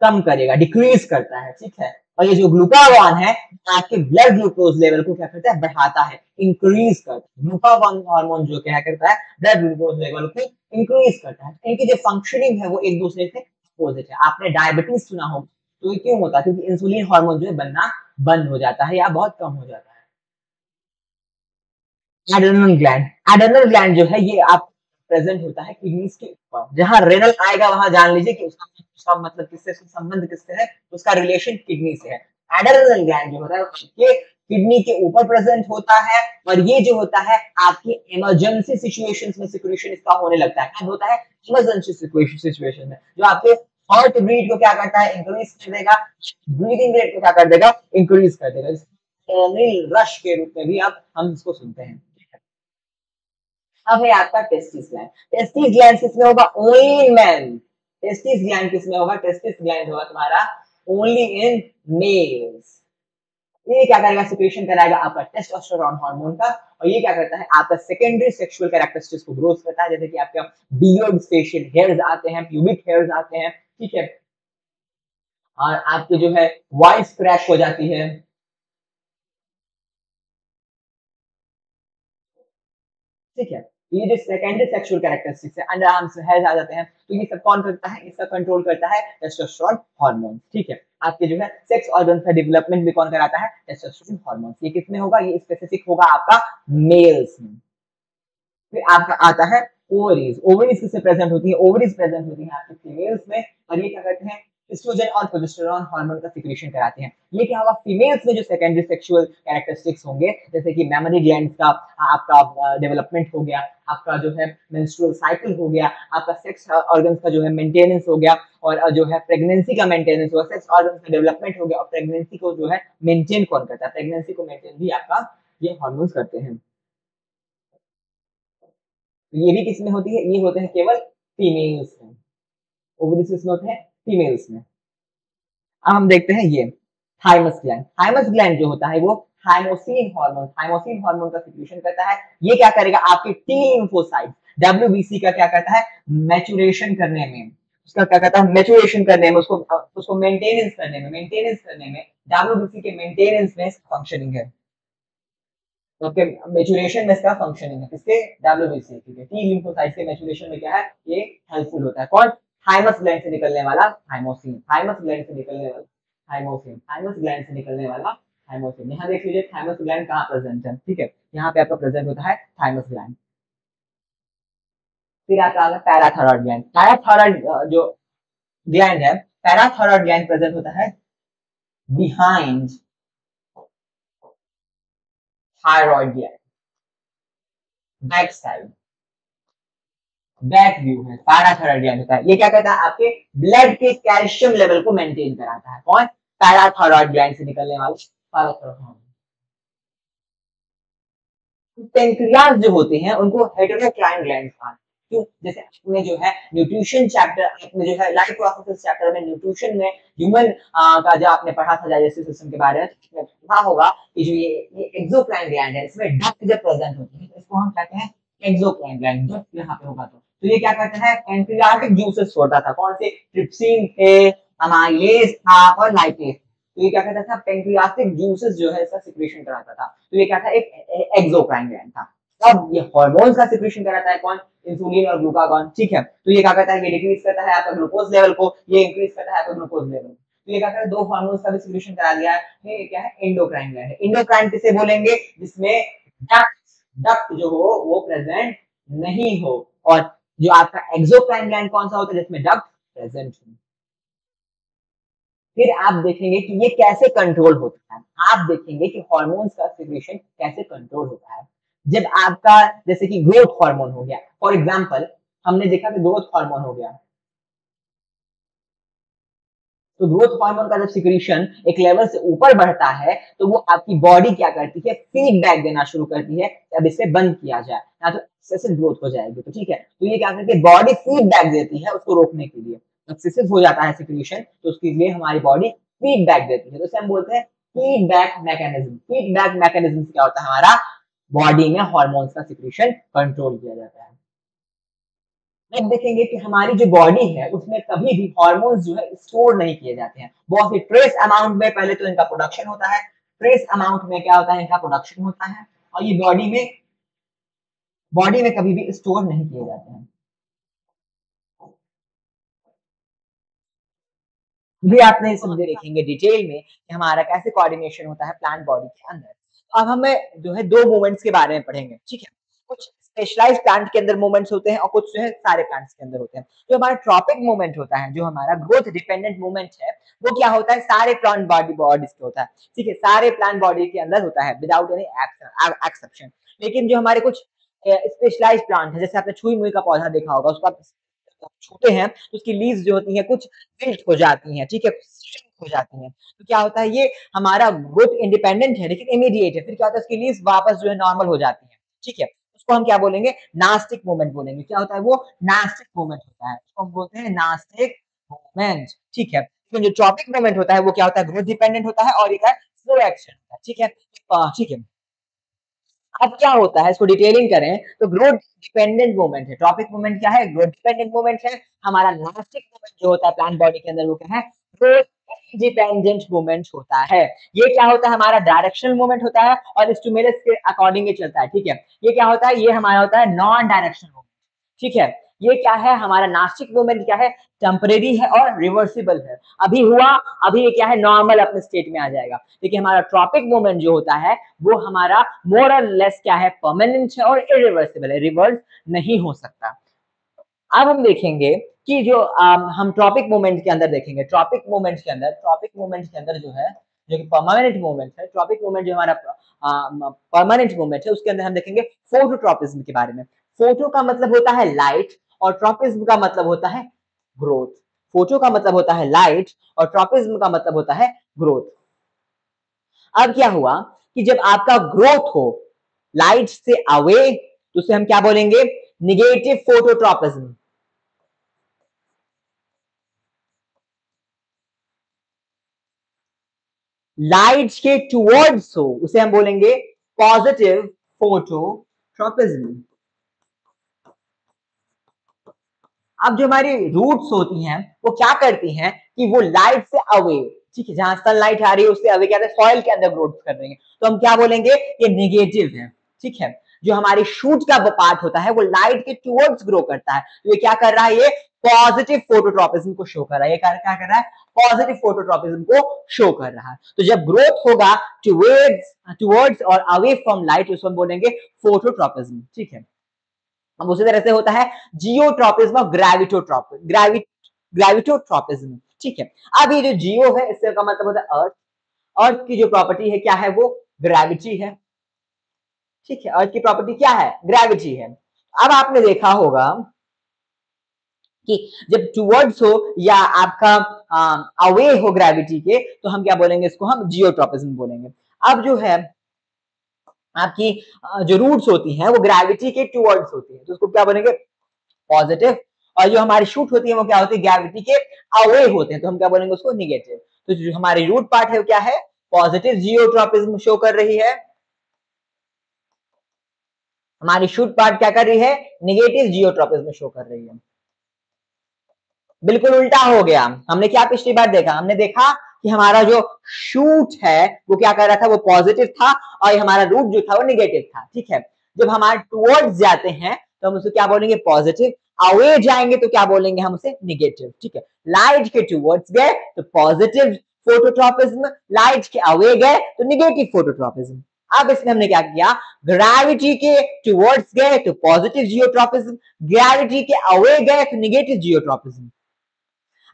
कम करेगा, डिक्रीज करता है, ठीक है। और ये जो ग्लूकागॉन है आपके ब्लड ग्लूकोज लेवल को क्या करता है, बढ़ाता है, इंक्रीज करता है। ग्लूकागॉन हार्मोन जो क्या करता है, ब्लड ग्लूकोज लेवल को इंक्रीज करता है। इनकी जो फंक्शनिंग है वो एक दूसरे से अपोजिट है। आपने डायबिटीज सुना होगा, तो ये क्यों होता है, क्योंकि इंसुलिन हार्मोन जो है बनना बंद हो जाता है या बहुत कम हो जाता है। एड्रेनल ग्लैंड, एड्रेनल ग्लैंड जो है ये आप प्रेजेंट होता है किडनीज के ऊपर। जहां रेनल आएगा वहां जान लीजिए कि उसका मतलब किससे, उसका संबंध किससे है, उसका रिलेशन किडनी से है। एड्रेनल ग्लैंड जो होता है ये किडनी के ऊपर प्रेजेंट होता है, और ये जो होता है आपकी इमरजेंसी सिचुएशंस में सिक्रीशन इसका होने लगता है। कब होता है, इमरजेंसी सिचुएशन में, जो आपके हार्ट बीट को क्या करता है, इंक्रीज कर देगा, ब्रीदिंग रेट को क्या कर देगा, इंक्रीज कर देगा। रश के रूप में भी आप हम इसको सुनते हैं। अब है आपका टेस्टिस ग्लैंड। टेस्टिस ग्लैंड किसमें होगा, only in man. Testis gland किसमें होगा, टेस्टिस ग्लैंड होगा तुम्हारा ओनली इन मेल्स। ये क्या करेगा, सिक्रीशन कराएगा आपका टेस्टोस्टेरोन हार्मोन का, और ये क्या करता है आपका सेकेंडरी सेक्सुअल कैरेक्टरिस्टिक्स को ग्रोथ करता है, जैसे कि आपका बियर्ड, फेशियल हेयर्स आते हैं, प्यूबिक हेयर्स आते हैं, ठीक है, और आपके जो है वॉइस क्रैक हो जाती है, ठीक है। ये जो सेकेंडरी सेक्सुअल कैरेक्टरिस्टिक्स है, अंडर आर्म्स में हेयर्स आ जाते हैं, तो ये सब कौन करता है, इसका कंट्रोल करता है टेस्टोस्टेरोन हार्मोन, ठीक है। आपके जो है सेक्स ऑर्गन का डेवलपमेंट भी कौन कराता है, टेस्टोस्टेरोन हार्मोन। ये किसमें होगा, ये स्पेसिफिक होगा आपका मेल्स में। फिर आपका आता है ओवरीज। ओवरीज किससे प्रेजेंट होती है, ओवरीज प्रेजेंट होती है आपके फीमेल्स में, और ये क्या करते हैं, एस्ट्रोजन और प्रोजेस्टेरॉन हार्मोन का सिक्रीशन कराते हैं। ये क्या होगा, फीमेल्स में जो सेकेंडरी सेक्सुअल कैरेक्टरिस्टिक्स होंगे, जैसे कि मेमोरी ग्लैंड का आपका डेवलपमेंट हो गया, आपका जो है मेंस्ट्रुअल साइकिल हो गया, आपका सेक्स ऑर्गन्स का जो है मेंटेनेंस हो गया, और जो है प्रेगनेंसी का मेंटेनेंस हुआ, सेक्स ऑर्गन्स का डेवलपमेंट हो गया, और प्रेगनेंसी को जो है मेंटेन कौन करता है, प्रेगनेंसी को मेंटेन भी आपका ये हार्मोन्स करते हैं। तो ये भी किसमें होती है, ये होते हैं केवल फीमेल्स में। ओवरीज किसमें होते हैं, फीमेल्स में। अब हम देखते हैं ये थाइमस ग्लैंड। थाइमस ग्लैंड जो होता है वो थाइमोसिन हार्मोन का सिक्रीशन करता है। ये क्या करेगा, आपके टी लिम्फोसाइट डब्ल्यूबीसी का क्या करता है, मैचुरेशन करने में, उसका क्या कहता है, मैचुरेशन करने में, उसको उसको मेंटेनेंस करने में डब्ल्यूबीसी के मेंटेनेंस में फंक्शनिंग है। तो आपके मैचुरेशन में इसका फंक्शनिंग है, किसके, डब्ल्यूबीसी, ठीक है। टी लिम्फोसाइट्स के मैचुरेशन में क्या है, ये हेल्पफुल होता है। कौन, थाइमस ग्लैंड से निकलने वाला थाइमोसिन, थाइमस ग्लैंड से निकलने वाला थाइमोसिन, थाइमस ग्लैंड से निकलने वाला थाइमोसिन। यहाँ देख लीजिए थाइमस ग्लैंड कहाँ प्रेजेंट है, ठीक है, यहाँ पे आपका प्रेजेंट होता है थाइमस ग्लैंड। फिर आता है पैराथायरॉयड ग्लैंड। पैराथायरॉयड जो ग्लैंड है, पैराथायरॉयड ग्लैंड प्रेजेंट होता है behind thyroid gland, back side, back view है, पैराथायरॉयड ग्लैंड होता है। ये क्या करता है, आपके ब्लड के कैल्शियम लेवल को मेंटेन कराता है। कौन, पैराथायरॉयड ग्लैंड से निकलने वाला पैराथायरॉयड। पेंक्रियाज जो होते हैं उनको हेटेरोक्राइन ग्लैंड कहा, क्यों, जैसे आपने जो है न्यूट्रिशन चैप्टर, आपने जो है लाइफ प्रोसेस चैप्टर में न्यूट्रिशन में ह्यूमन का जो आपने पढ़ा था डाइजेस्टिव सिस्टम के बारे में, तो पढ़ा होगा कि जो ये एक्सोक्राइन ग्लैंड है, इसमें डक्ट जब प्रेजेंट होती है तो इसको हम कहते हैं एक्सोक्राइन ग्लैंड। डक्ट यहाँ पे होगा तो ये क्या करता है, पेंक्रियाटिक जूसेस छोड़ता था, कौन से, ट्रिप्सिन थे, अमाइलेज था, और लाइपेज। तो ये क्या करता था, पेंक्रियाटिक जूसेस जो है इसका सिक्रेशन कराता था। तो ये क्या था, एक एक्सोक्राइन ग्लैंड था। अब ये हार्मोन्स का सिक्रेशन कराता है कौन, इंसुलिन और ग्लूकागॉन, ठीक है। तो ये क्या करता है, ये डिक्रीज करता है आपका ग्लूकोज लेवल को, ये इंक्रीज करता है आपका ग्लूकोज लेवल। तो ये क्या करता है, दो हार्मोन्स का भी सिक्रेशन करा दिया है। ये क्या है, एंडोक्राइन ग्लैंड है। एंडोक्राइन किसे बोलेंगे, जिसमें डक्ट डक्ट जो हो वो प्रेजेंट नहीं हो, और जो आपका एक्सोक्राइन ग्लैंड कौन सा होता है, जिसमें डक्ट प्रेजेंट हो। फिर आप देखेंगे कि ये कैसे कंट्रोल होता है, आप देखेंगे कि हार्मोन्स का सिक्रेशन कैसे कंट्रोल होता है। जब आपका जैसे कि ग्रोथ हार्मोन हो गया, फॉर एग्जांपल हमने देखा कि ग्रोथ हार्मोन हो गया, तो ग्रोथ हार्मोन का जब सिक्रीशन एक लेवल से ऊपर बढ़ता है तो वो आपकी बॉडी क्या करती है, फीडबैक देना शुरू करती है, अब इसे बंद किया जाए ना तो एक्सेसिव ग्रोथ हो जाएगी, तो ठीक है। तो ये क्या करती है, बॉडी फीडबैक देती है उसको रोकने के लिए। एक्सेसिव हो जाता है सिक्रीशन तो उसके लिए हमारी बॉडी फीडबैक देती है, तो इसे हम बोलते हैं फीडबैक मैकेनिज्म। फीडबैक मैकेनिज्म क्या होता है, हमारा बॉडी में हार्मोन्स का सिक्रीशन कंट्रोल किया जाता है। अब देखेंगे कि हमारी जो बॉडी है उसमें कभी भी हार्मोन्स जो है स्टोर नहीं किए जाते हैं, बहुत ही ट्रेस अमाउंट में पहले तो इनका प्रोडक्शन होता है, ट्रेस अमाउंट में क्या होता है, इनका प्रोडक्शन होता है, और ये बॉडी में कभी भी स्टोर नहीं किए जाते हैं। भी आपने सब देखेंगे डिटेल में कि हमारा कैसे कोऑर्डिनेशन होता है प्लांट बॉडी के अंदर। तो अब हमें जो है दो मूवमेंट्स के बारे में पढ़ेंगे, ठीक है। कुछ स्पेशलाइज्ड प्लांट के अंदर मूवमेंट्स होते हैं और कुछ जो है सारे प्लांट्स के अंदर होते हैं। जो हमारा ट्रॉपिक मूवमेंट होता है, जो हमारा ग्रोथ डिपेंडेंट मूवमेंट है, वो क्या होता है, सारे प्लांट बॉडीज के होता है, ठीक है, सारे प्लांट बॉडी के अंदर होता है विदाउट एनी एक्सेप्शन। लेकिन जो हमारे कुछ स्पेशलाइज्ड प्लांट है, जैसे आपने छुई मुई का पौधा देखा होगा, उसको आप छूते हैं तो उसकी लीव्स जो होती हैं कुछ विल्ट हो जाती हैं, ठीक है, श्रिंक हो जाती हैं। तो क्या होता है, ये हमारा ग्रोथ इंडिपेंडेंट है लेकिन इमीडिएट है, फिर क्या होता है, उसकी लीव्स वापस जो है नॉर्मल हो जाती हैं, ठीक है। उसको हम क्या बोलेंगे, नास्टिक मूवमेंट बोलेंगे। क्या होता है वो, नास्टिक मूवमेंट होता है, उसको हम बोलते हैं नास्टिक मूवमेंट, ठीक है। तो जो ट्रॉपिक मूवमेंट होता है वो क्या होता है, ग्रोथ डिपेंडेंट होता है और एक है स्लो एक्शन होता है, ठीक है, ठीक है। अब क्या होता है, इसको डिटेलिंग करें तो ग्रोथ डिपेंडेंट मूवमेंट है, ट्रॉपिक मूवमेंट क्या है, ग्रोथ डिपेंडेंट मूवमेंट है। हमारा नास्टिक मूवमेंट जो होता है प्लांट बॉडी के अंदर वो क्या है, ग्रोथ इंडिपेंडेंट मूवमेंट होता है। ये क्या होता है, हमारा डायरेक्शनल मूवमेंट होता है और स्टिमुलस के अकॉर्डिंग ये चलता है, ठीक है। ये क्या होता है, ये हमारा होता है नॉन डायरेक्शनल मूवमेंट, ठीक है। ये क्या है, हमारा नास्टिक मूवमेंट क्या है, टेम्परेरी है और रिवर्सिबल है, अभी हुआ, अभी ये क्या है, नॉर्मल अपने स्टेट में आ जाएगा। लेकिन हमारा ट्रॉपिक मूवमेंट जो होता है वो हमारा मोर और लेस क्या है, परमानेंट है और इरिवर्सिबल है, रिवर्स नहीं हो सकता। अब हम देखेंगे कि जो हम ट्रॉपिक मूवमेंट के अंदर देखेंगे, ट्रॉपिक मूवमेंट के अंदर जो है, जो कि परमानेंट मूवमेंट है, ट्रॉपिक मूवमेंट जो हमारा परमानेंट मूवमेंट है, उसके अंदर हम देखेंगे फोटोट्रॉपिज्म के बारे में। फोटो का मतलब होता है लाइट और ट्रॉपिज्म का मतलब होता है ग्रोथ। फोटो का मतलब होता है लाइट और ट्रॉपिज्म का मतलब होता है ग्रोथ। अब क्या हुआ कि जब आपका ग्रोथ हो लाइट से अवे तो उसे हम क्या बोलेंगे, निगेटिव फोटोट्रॉपिज्म। लाइट के टुवर्ड्स हो उसे हम बोलेंगे पॉजिटिव फोटोट्रॉपिज्म। अब जो हमारी रूट्स होती हैं वो क्या करती हैं कि वो लाइट से अवे, ठीक है, जहां सनलाइट आ रही है उससे अवे क्या है, सॉइल के अंदर ग्रोथ कर रही है, तो हम क्या बोलेंगे, ये निगेटिव है, ठीक है। जो हमारी शूट का पार्ट होता है वो लाइट के टुवर्ड्स ग्रो करता है, तो ये क्या कर रहा है, ये पॉजिटिव फोटोट्रॉपिज्म को शो कर रहा है। ये क्या कर रहा है, पॉजिटिव फोटोट्रॉपिज्म को शो कर रहा है। तो जब ग्रोथ होगा टुवर्ड्स और अवे फ्रॉम लाइट उसको हम बोलेंगे फोटोट्रॉपिज्म, ठीक है। अब उसी तरह से होता है जियोट्रॉपिज्म और ग्रेविटोट्रॉपिज्म, ठीक है। अब ये जो जियो है इससे का मतलब होता है अर्थ, अर्थ की जो प्रॉपर्टी है क्या है, वो ग्रेविटी है, ठीक है। अर्थ की प्रॉपर्टी क्या है, ग्रेविटी है। अब आपने देखा होगा कि जब टुवर्ड्स हो या आपका अवे हो ग्रेविटी के तो हम क्या बोलेंगे, इसको हम जियोट्रॉपिज्म बोलेंगे। अब जो है आपकी जो रूट्स होती हैं वो ग्रेविटी के टुवर्ड्स होती है तो उसको क्या बोलेंगे, पॉजिटिव। और जो हमारी शूट होती है वो क्या होती है, ग्रेविटी के अवे होते हैं तो हम क्या बोलेंगे उसको, निगेटिव। तो जो हमारी रूट पार्ट है वो क्या है, पॉजिटिव जियोट्रॉपिज्म शो कर रही है, हमारी शूट पार्ट क्या कर रही है, निगेटिव जियोट्रॉपिज्म शो कर रही है। बिल्कुल उल्टा हो गया। हमने क्या पिछली बार देखा, हमने देखा कि हमारा जो शूट है वो क्या कर रहा था, वो पॉजिटिव था और हमारा रूट जो था वो निगेटिव था, ठीक है। जब हमारे टुवर्ड्स जाते हैं तो हम उसे क्या बोलेंगे, पॉजिटिव। अवे जाएंगे तो क्या बोलेंगे हम उसे, निगेटिव, ठीक है। लाइट के टुवर्ड्स गए तो पॉजिटिव फोटोट्रॉपिज्म, लाइट के अवे गए तो निगेटिव फोटोट्रॉपिज्म। अब इसमें हमने क्या किया, ग्रेविटी के टुवर्ड्स गए तो पॉजिटिव जियोट्रॉपिज्म, ग्रेविटी के अवे गए तो निगेटिव जियोट्रॉपिज्म।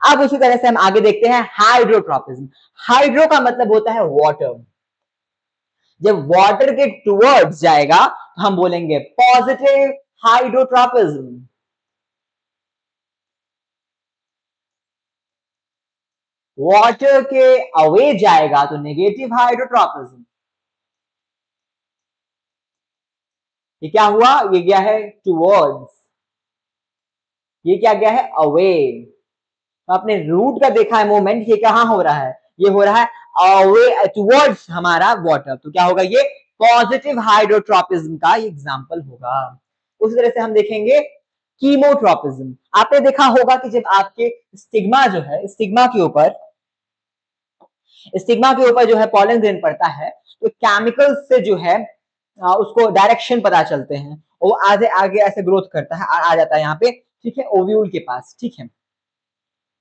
अब उसी तरह से हम आगे देखते हैं हाइड्रोट्रॉपिज्म। हाइड्रो का मतलब होता है वाटर, जब वाटर के टुवर्ड्स जाएगा तो हम बोलेंगे पॉजिटिव हाइड्रोट्रॉपिज्म। वाटर के अवे जाएगा तो नेगेटिव हाइड्रोट्रॉपिज्म। ये क्या हुआ, ये गया है टुवर्ड्स, ये क्या गया है, अवे। तो आपने रूट का देखा है मूवमेंट, ये कहां हो रहा है, ये हो रहा है अवे टुवर्ड्स हमारा वाटर, तो क्या होगा ये पॉजिटिव हाइड्रोट्रोपिज्म का एग्जांपल होगा। उसी तरह से हम देखेंगे कीमोट्रोपिज्म। आपने देखा होगा कि जब आपके स्टिग्मा जो है, स्टिग्मा के ऊपर जो है पॉलन ग्रेन पड़ता है, तो केमिकल्स से जो है उसको डायरेक्शन पता चलते हैं, वो आगे आगे ऐसे ग्रोथ करता है, आ जाता है यहाँ पे, ठीक है, ओव्यूल के पास, ठीक है।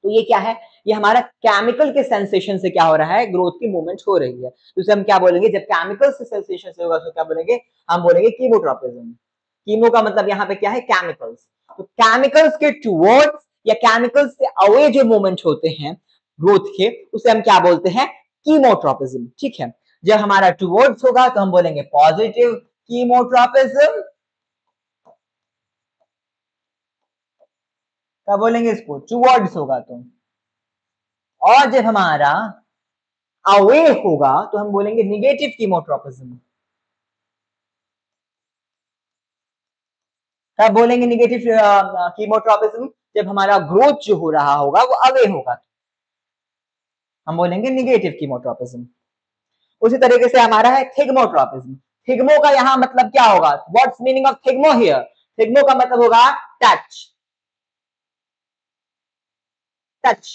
तो ये क्या है, ये हमारा केमिकल के सेंसेशन से क्या हो रहा है, ग्रोथ की मूवमेंट हो रही है, तो इसे हम क्या बोलेंगे, जब केमिकल से सेंसेशन से होगा तो क्या बोलेंगे, हम बोलेंगे कीमोट्रोपिज्म। कीमो का मतलब यहाँ पे क्या है, केमिकल्स। तो केमिकल्स के टुवर्ड्स या केमिकल्स से अवे जो मूवमेंट होते हैं ग्रोथ के, उसे हम क्या बोलते हैं, कीमोट्रोपिज्म, ठीक है। जब हमारा टुवर्ड्स होगा तो हम बोलेंगे पॉजिटिव कीमोट्रोपिज्म, क्या बोलेंगे इसको, टुवर्ड्स होगा तो। और जब हमारा अवे होगा तो हम बोलेंगे निगेटिव कीमोट्रोपिज्म। तब बोलेंगे निगेटिव कीमोट्रोपिज्म, जब हमारा ग्रोथ जो हो रहा होगा वो अवे होगा, हम बोलेंगे निगेटिव कीमोट्रोपिज्म। उसी तरीके से हमारा है थिग्मोट्रोपिज्म। थिग्मो का यहाँ मतलब क्या होगा, व्हाट्स मीनिंग ऑफ थिग्मो हियर, थिग्मो का मतलब होगा टच, टच,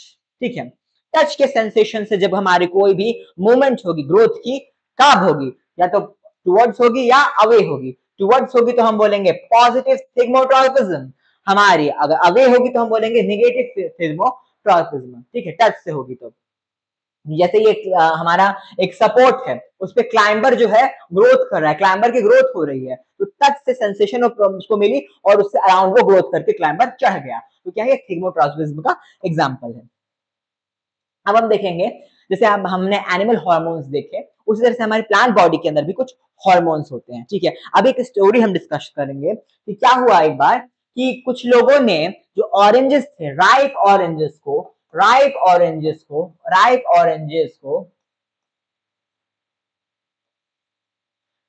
ठीक है। टच के सेंसेशन से जब हमारी कोई भी मूवमेंट होगी ग्रोथ की, कब होगी, या तो टुवर्ड्स होगी या अवे होगी। टुवर्ड्स होगी तो हम बोलेंगे पॉजिटिव थिग्मोट्रोपिज्म, हमारी अगर अवे होगी तो हम बोलेंगे निगेटिव थिग्मोट्रोपिज्म, ठीक है, टच से होगी तो। जैसे ये हमारा एक सपोर्ट है, उस पे क्लाइंबर जो है ग्रोथ कर रहा है, क्लाइंबर की ग्रोथ हो रही है, तो टच से सेंसेशन उसको मिली और उससे अराउंड वो ग्रोथ करके क्लाइंबर चढ़ गया, तो क्या है, थिग्मोट्रोपिज्म का एग्जांपल है। अब हम देखेंगे, जैसे अब हमने एनिमल हार्मोन्स देखे, उसी तरह से हमारे प्लांट बॉडी के अंदर भी कुछ हार्मोन्स होते हैं, ठीक है। अब एक स्टोरी हम डिस्कस करेंगे कि क्या हुआ एक बार कि कुछ लोगों ने जो ऑरेंजेस थे, राइप ऑरेंजेस को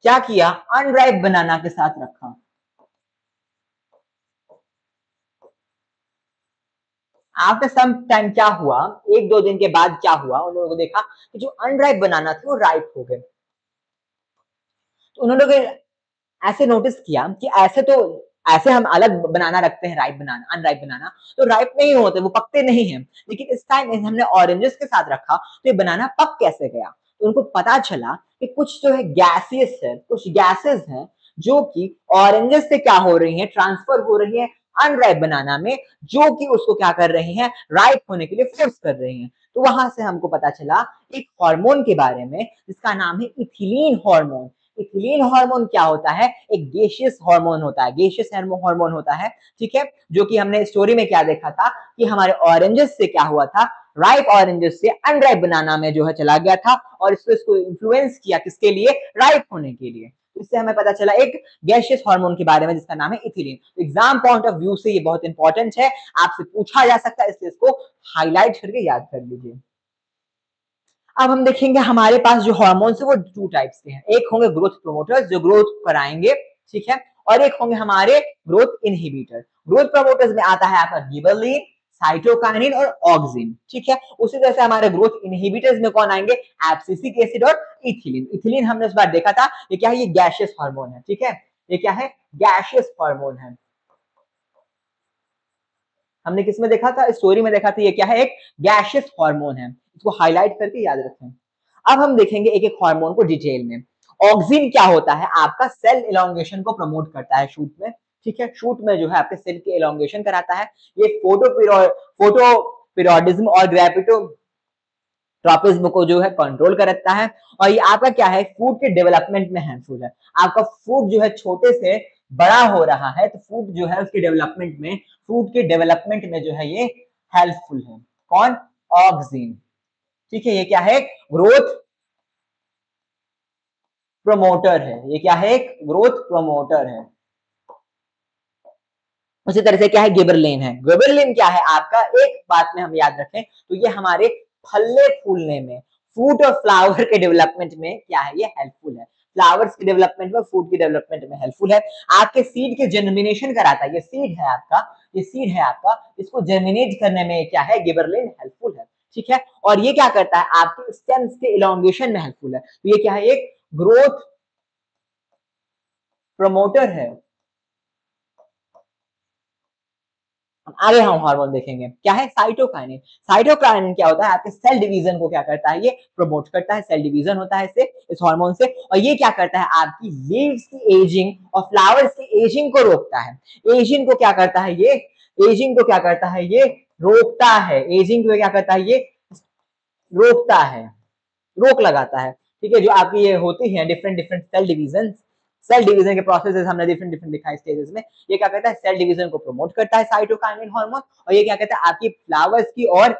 क्या किया, अनराइप बनाना के साथ रखा। आफ्टर सम टाइम क्या हुआ, एक दो दिन के बाद क्या हुआ, उन लोगों को देखा कि जो अनराइप बनाना थे वो राइप हो गए। तो उन्होंने ऐसे नोटिस किया कि ऐसे हम अलग बनाना रखते हैं, राइप बनाना, अनराइप बनाना, तो राइप नहीं होते, वो पकते नहीं है, लेकिन इस टाइम हमने ऑरेंजेस के साथ रखा तो ये बनाना पक कैसे गया। तो उनको पता चला कि कुछ जो है गैसियस है, कुछ गैसेस हैं जो कि ऑरेंजेस से क्या हो रही है, ट्रांसफर हो रही है अनराइप बनाना में, जो कि उसको क्या कर रही है, राइप होने के लिए फोर्स कर रही है। तो वहां से हमको पता चला एक हार्मोन के बारे में जिसका नाम है इथिलीन हार्मोन। इथिलीन हार्मोन क्या होता है, एक गैसियस हार्मोन होता है, गैसियस हार्मोन होता है, ठीक है, जो कि हमने स्टोरी में क्या देखा था कि हमारे ऑरेंजेस से क्या हुआ था, राइप ऑरेंजेस से अनराइप बनाना में जो है चला गया था और इसको इन्फ्लुएंस किया किसके लिए, राइप होने के लिए। इससे हमें पता चला एक गैसियस हार्मोन के बारे में जिसका नाम है ethylene. Exam point of view से ये बहुत इंपॉर्टेंट है, आपसे पूछा जा सकता है, इसलिए इसको हाईलाइट करके याद कर लीजिए। अब हम देखेंगे हमारे पास जो हार्मोन्स है वो टू टाइप्स के हैं, एक होंगे ग्रोथ प्रोमोटर्स जो ग्रोथ कराएंगे, ठीक है, और एक होंगे हमारे ग्रोथ इनहिबिटर। ग्रोथ प्रोमोटर्स में आता है आपका गिबरलिन, साइटोकाइनिन और ऑक्सिन, ठीक है। उसी तरह से हमारे ग्रोथ इनहिबिटर्स में कौन आएंगे, एब्सिसिक एसिड और इथिलीन। इथिलीन हमने इस बार देखा था, ये क्या है, ये गैसियस हार्मोन है, ठीक है, ये क्या है, गैसियस हार्मोन है। हमने किसमें देखा था, स्टोरी में देखा था, ये क्या है, एक गैसियस हार्मोन है, इसको हाईलाइट करके याद रखें। अब हम देखेंगे एक एक हार्मोन को डिटेल में। ऑक्सिन क्या होता है, आपका सेल इलोंगेशन को प्रमोट करता है शूट में, ठीक है, शूट में जो है आपके सेल की इलोंगेशन कराता है। ये फोटो पीरियोडिज्म और ग्रेविटोट्रोपिज्म को जो है कंट्रोल करता है। और ये आपका क्या है, फूड के डेवलपमेंट में हेल्पफुल है। आपका फूड जो है छोटे से बड़ा हो रहा है, तो फूड जो है उसके डेवलपमेंट में, फूड के डेवलपमेंट में जो है ये हेल्पफुल है। कौन, ऑक्सिन, ठीक है, ये क्या है, ग्रोथ प्रोमोटर है, ये क्या है, एक ग्रोथ प्रोमोटर है। उसी तरह से क्या है, गिबरलिन है। गिबरलिन क्या है आपका, एक बात में हम याद रखें तो ये हमारे फलने फूलने में, फ्रूट और फ्लावर के डेवलपमेंट में क्या है, ये हेल्पफुल है। फ्लावर्स के डेवलपमेंट में, फूड के डेवलपमेंट में हेल्पफुल है। आपके सीड के जर्मिनेशन कराता है, ये सीड है आपका, ये सीड है आपका, इसको जर्मिनेट करने में क्या है, गिबरलिन हेल्पफुल है, ठीक है। और ये क्या करता है, आपके स्टेम्स के इलोंगेशन में हेल्पफुल है। तो ये क्या है, एक ग्रोथ प्रमोटर है। आगे हम हार्मोन देखेंगे, क्या है, साइटोकाइनिन। साइटोकाइनिन क्या होता है, आपके सेल डिवीजन को क्या करता है, ये प्रमोट करता है, सेल डिवीजन होता है इससे, इस हार्मोन से। और ये क्या करता है, आपकी लीव्स की एजिंग और फ्लावर्स की एजिंग को रोकता है। एजिंग को क्या करता है, ये एजिंग को क्या करता है, ये रोकता है। एजिंग को क्या करता है, ये रोकता है, रोक लगाता है। ठीक है, जो आपकी ये होती है डिफरेंट डिफरेंट सेल डिवीजन के प्रोसेसेस हमने डिफरेंट डिफरेंट दिखाए स्टेजेस में। ये क्या करता है, सेल डिवीजन को प्रमोट करता है साइटोकाइनिन हार्मोन। और ये क्या कहता है, आपकी फ्लावर्स की और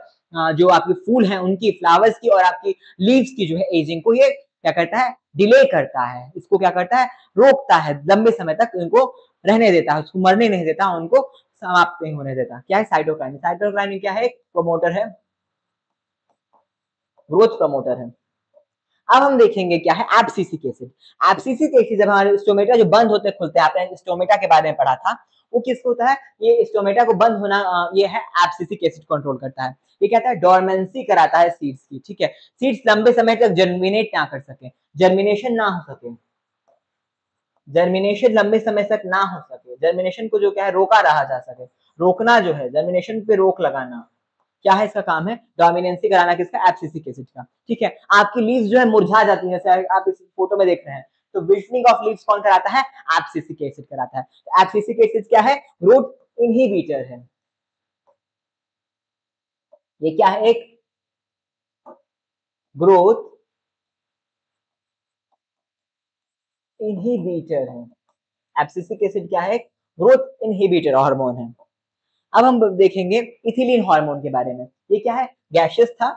जो आपके फूल हैं उनकी, फ्लावर्स की और आपकी लीव्स की जो है एजिंग को ये क्या करता है, डिले करता है। इसको क्या करता है, रोकता है, लंबे समय तक इनको रहने देता है, उसको मरने नहीं देता, उनको समाप्त नहीं होने देता। क्या है, साइटोकाइनिन। साइटोकाइनिन क्या है, प्रमोटर है, ग्रोथ प्रमोटर है। अब हम देखेंगे क्या है, एब्सिसिक एसिड। एब्सिसिक एसिड जब हमारे स्टोमेटा जो बंद होते खुलते हैं, आपने स्टोमेटा के बारे में पढ़ा था, वो किसको होता है, ये स्टोमेटा को बंद होना, ये है एब्सिसिक एसिड कंट्रोल करता है। ये कहता है डोरमेंसी कराता है सीड्स की। ठीक है, सीड्स लंबे समय तक जर्मिनेट ना कर सके, जर्मिनेशन ना हो सके, जर्मिनेशन लंबे समय तक ना हो सके, जर्मिनेशन को जो क्या है, रोका रहा जा सके। रोकना जो है, जर्मिनेशन पे रोक लगाना, क्या है इसका काम है, डोमिनेंसी कराना किसका, एब्सिसिक एसिड का। ठीक है, आपकी लीव्स जो है मुरझा जाती है, जैसे आप इस फोटो में देख रहे हैं, तो विल्टनिंग ऑफ लीव्स कौन कराता है, एब्सिसिक एसिड कराता है। तो एब्सिसिक एसिड क्या है, ग्रोथ इनहिबिटर है। ये क्या है, एक ग्रोथ इनहिबिटर है। एब्सिसिक एसिड क्या है, ग्रोथ इनहिबिटर हार्मोन है। अब हम देखेंगे इथिलीन हार्मोन के बारे में। ये क्या है, गैसियस था।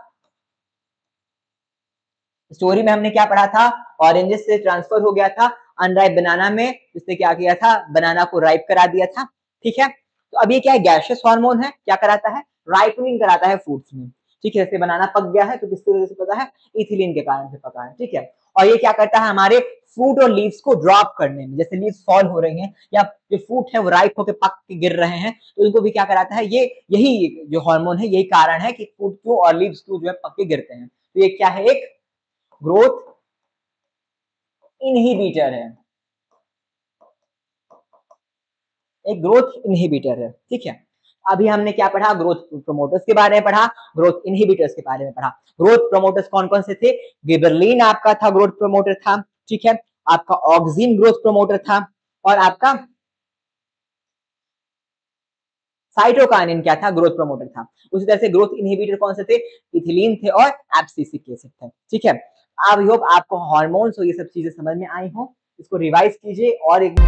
स्टोरी में हमने क्या पढ़ा था, ऑरेंजेस से ट्रांसफर हो गया था अनराइप बनाना में, जिसने क्या किया था, बनाना को राइप करा दिया था। ठीक है, तो अब ये क्या है, गैसियस हार्मोन है, क्या कराता है, राइपनिंग कराता है फ्रूट्स में। ठीक है, जैसे बनाना पक गया है तो किसकी वजह से पका है, इथिलीन के कारण से पका है। ठीक है, और ये क्या करता है, हमारे फ्रूट और लीव्स को ड्रॉप करने में, जैसे लीव्स फॉल हो रही हैं या जो फ्रूट है वो राइप होकर पक के गिर रहे हैं, तो इनको भी क्या कराता है, ये यही जो हार्मोन है, यही कारण है कि फ्रूट क्यों और लीव्स क्यों जो है पक के गिरते हैं। तो ये क्या है, एक ग्रोथ इनहिबिटर है, एक ग्रोथ इनहिबिटर है। ठीक है, अभी हमने क्या पढ़ा, ग्रोथ प्रोमोटर्स के बारे में पढ़ा, ग्रोथ इनहिबिटर्स के बारे में पढ़ा। ग्रोथ प्रोमोटर्स कौन कौन से थे, गिबरलिन आपका था ग्रोथ प्रोमोटर था। ठीक है, आपका ऑक्सिन ग्रोथ प्रोमोटर था, और आपका साइटोकाइनिन क्या था, ग्रोथ प्रमोटर था। उसी तरह से ग्रोथ इनहिबिटर कौन से थे, इथिलीन थे और एब्सिसिक एसिड थे। ठीक है, आई होप आपको हार्मोन्स और ये सब चीजें समझ में आई हो। इसको रिवाइज कीजिए और एक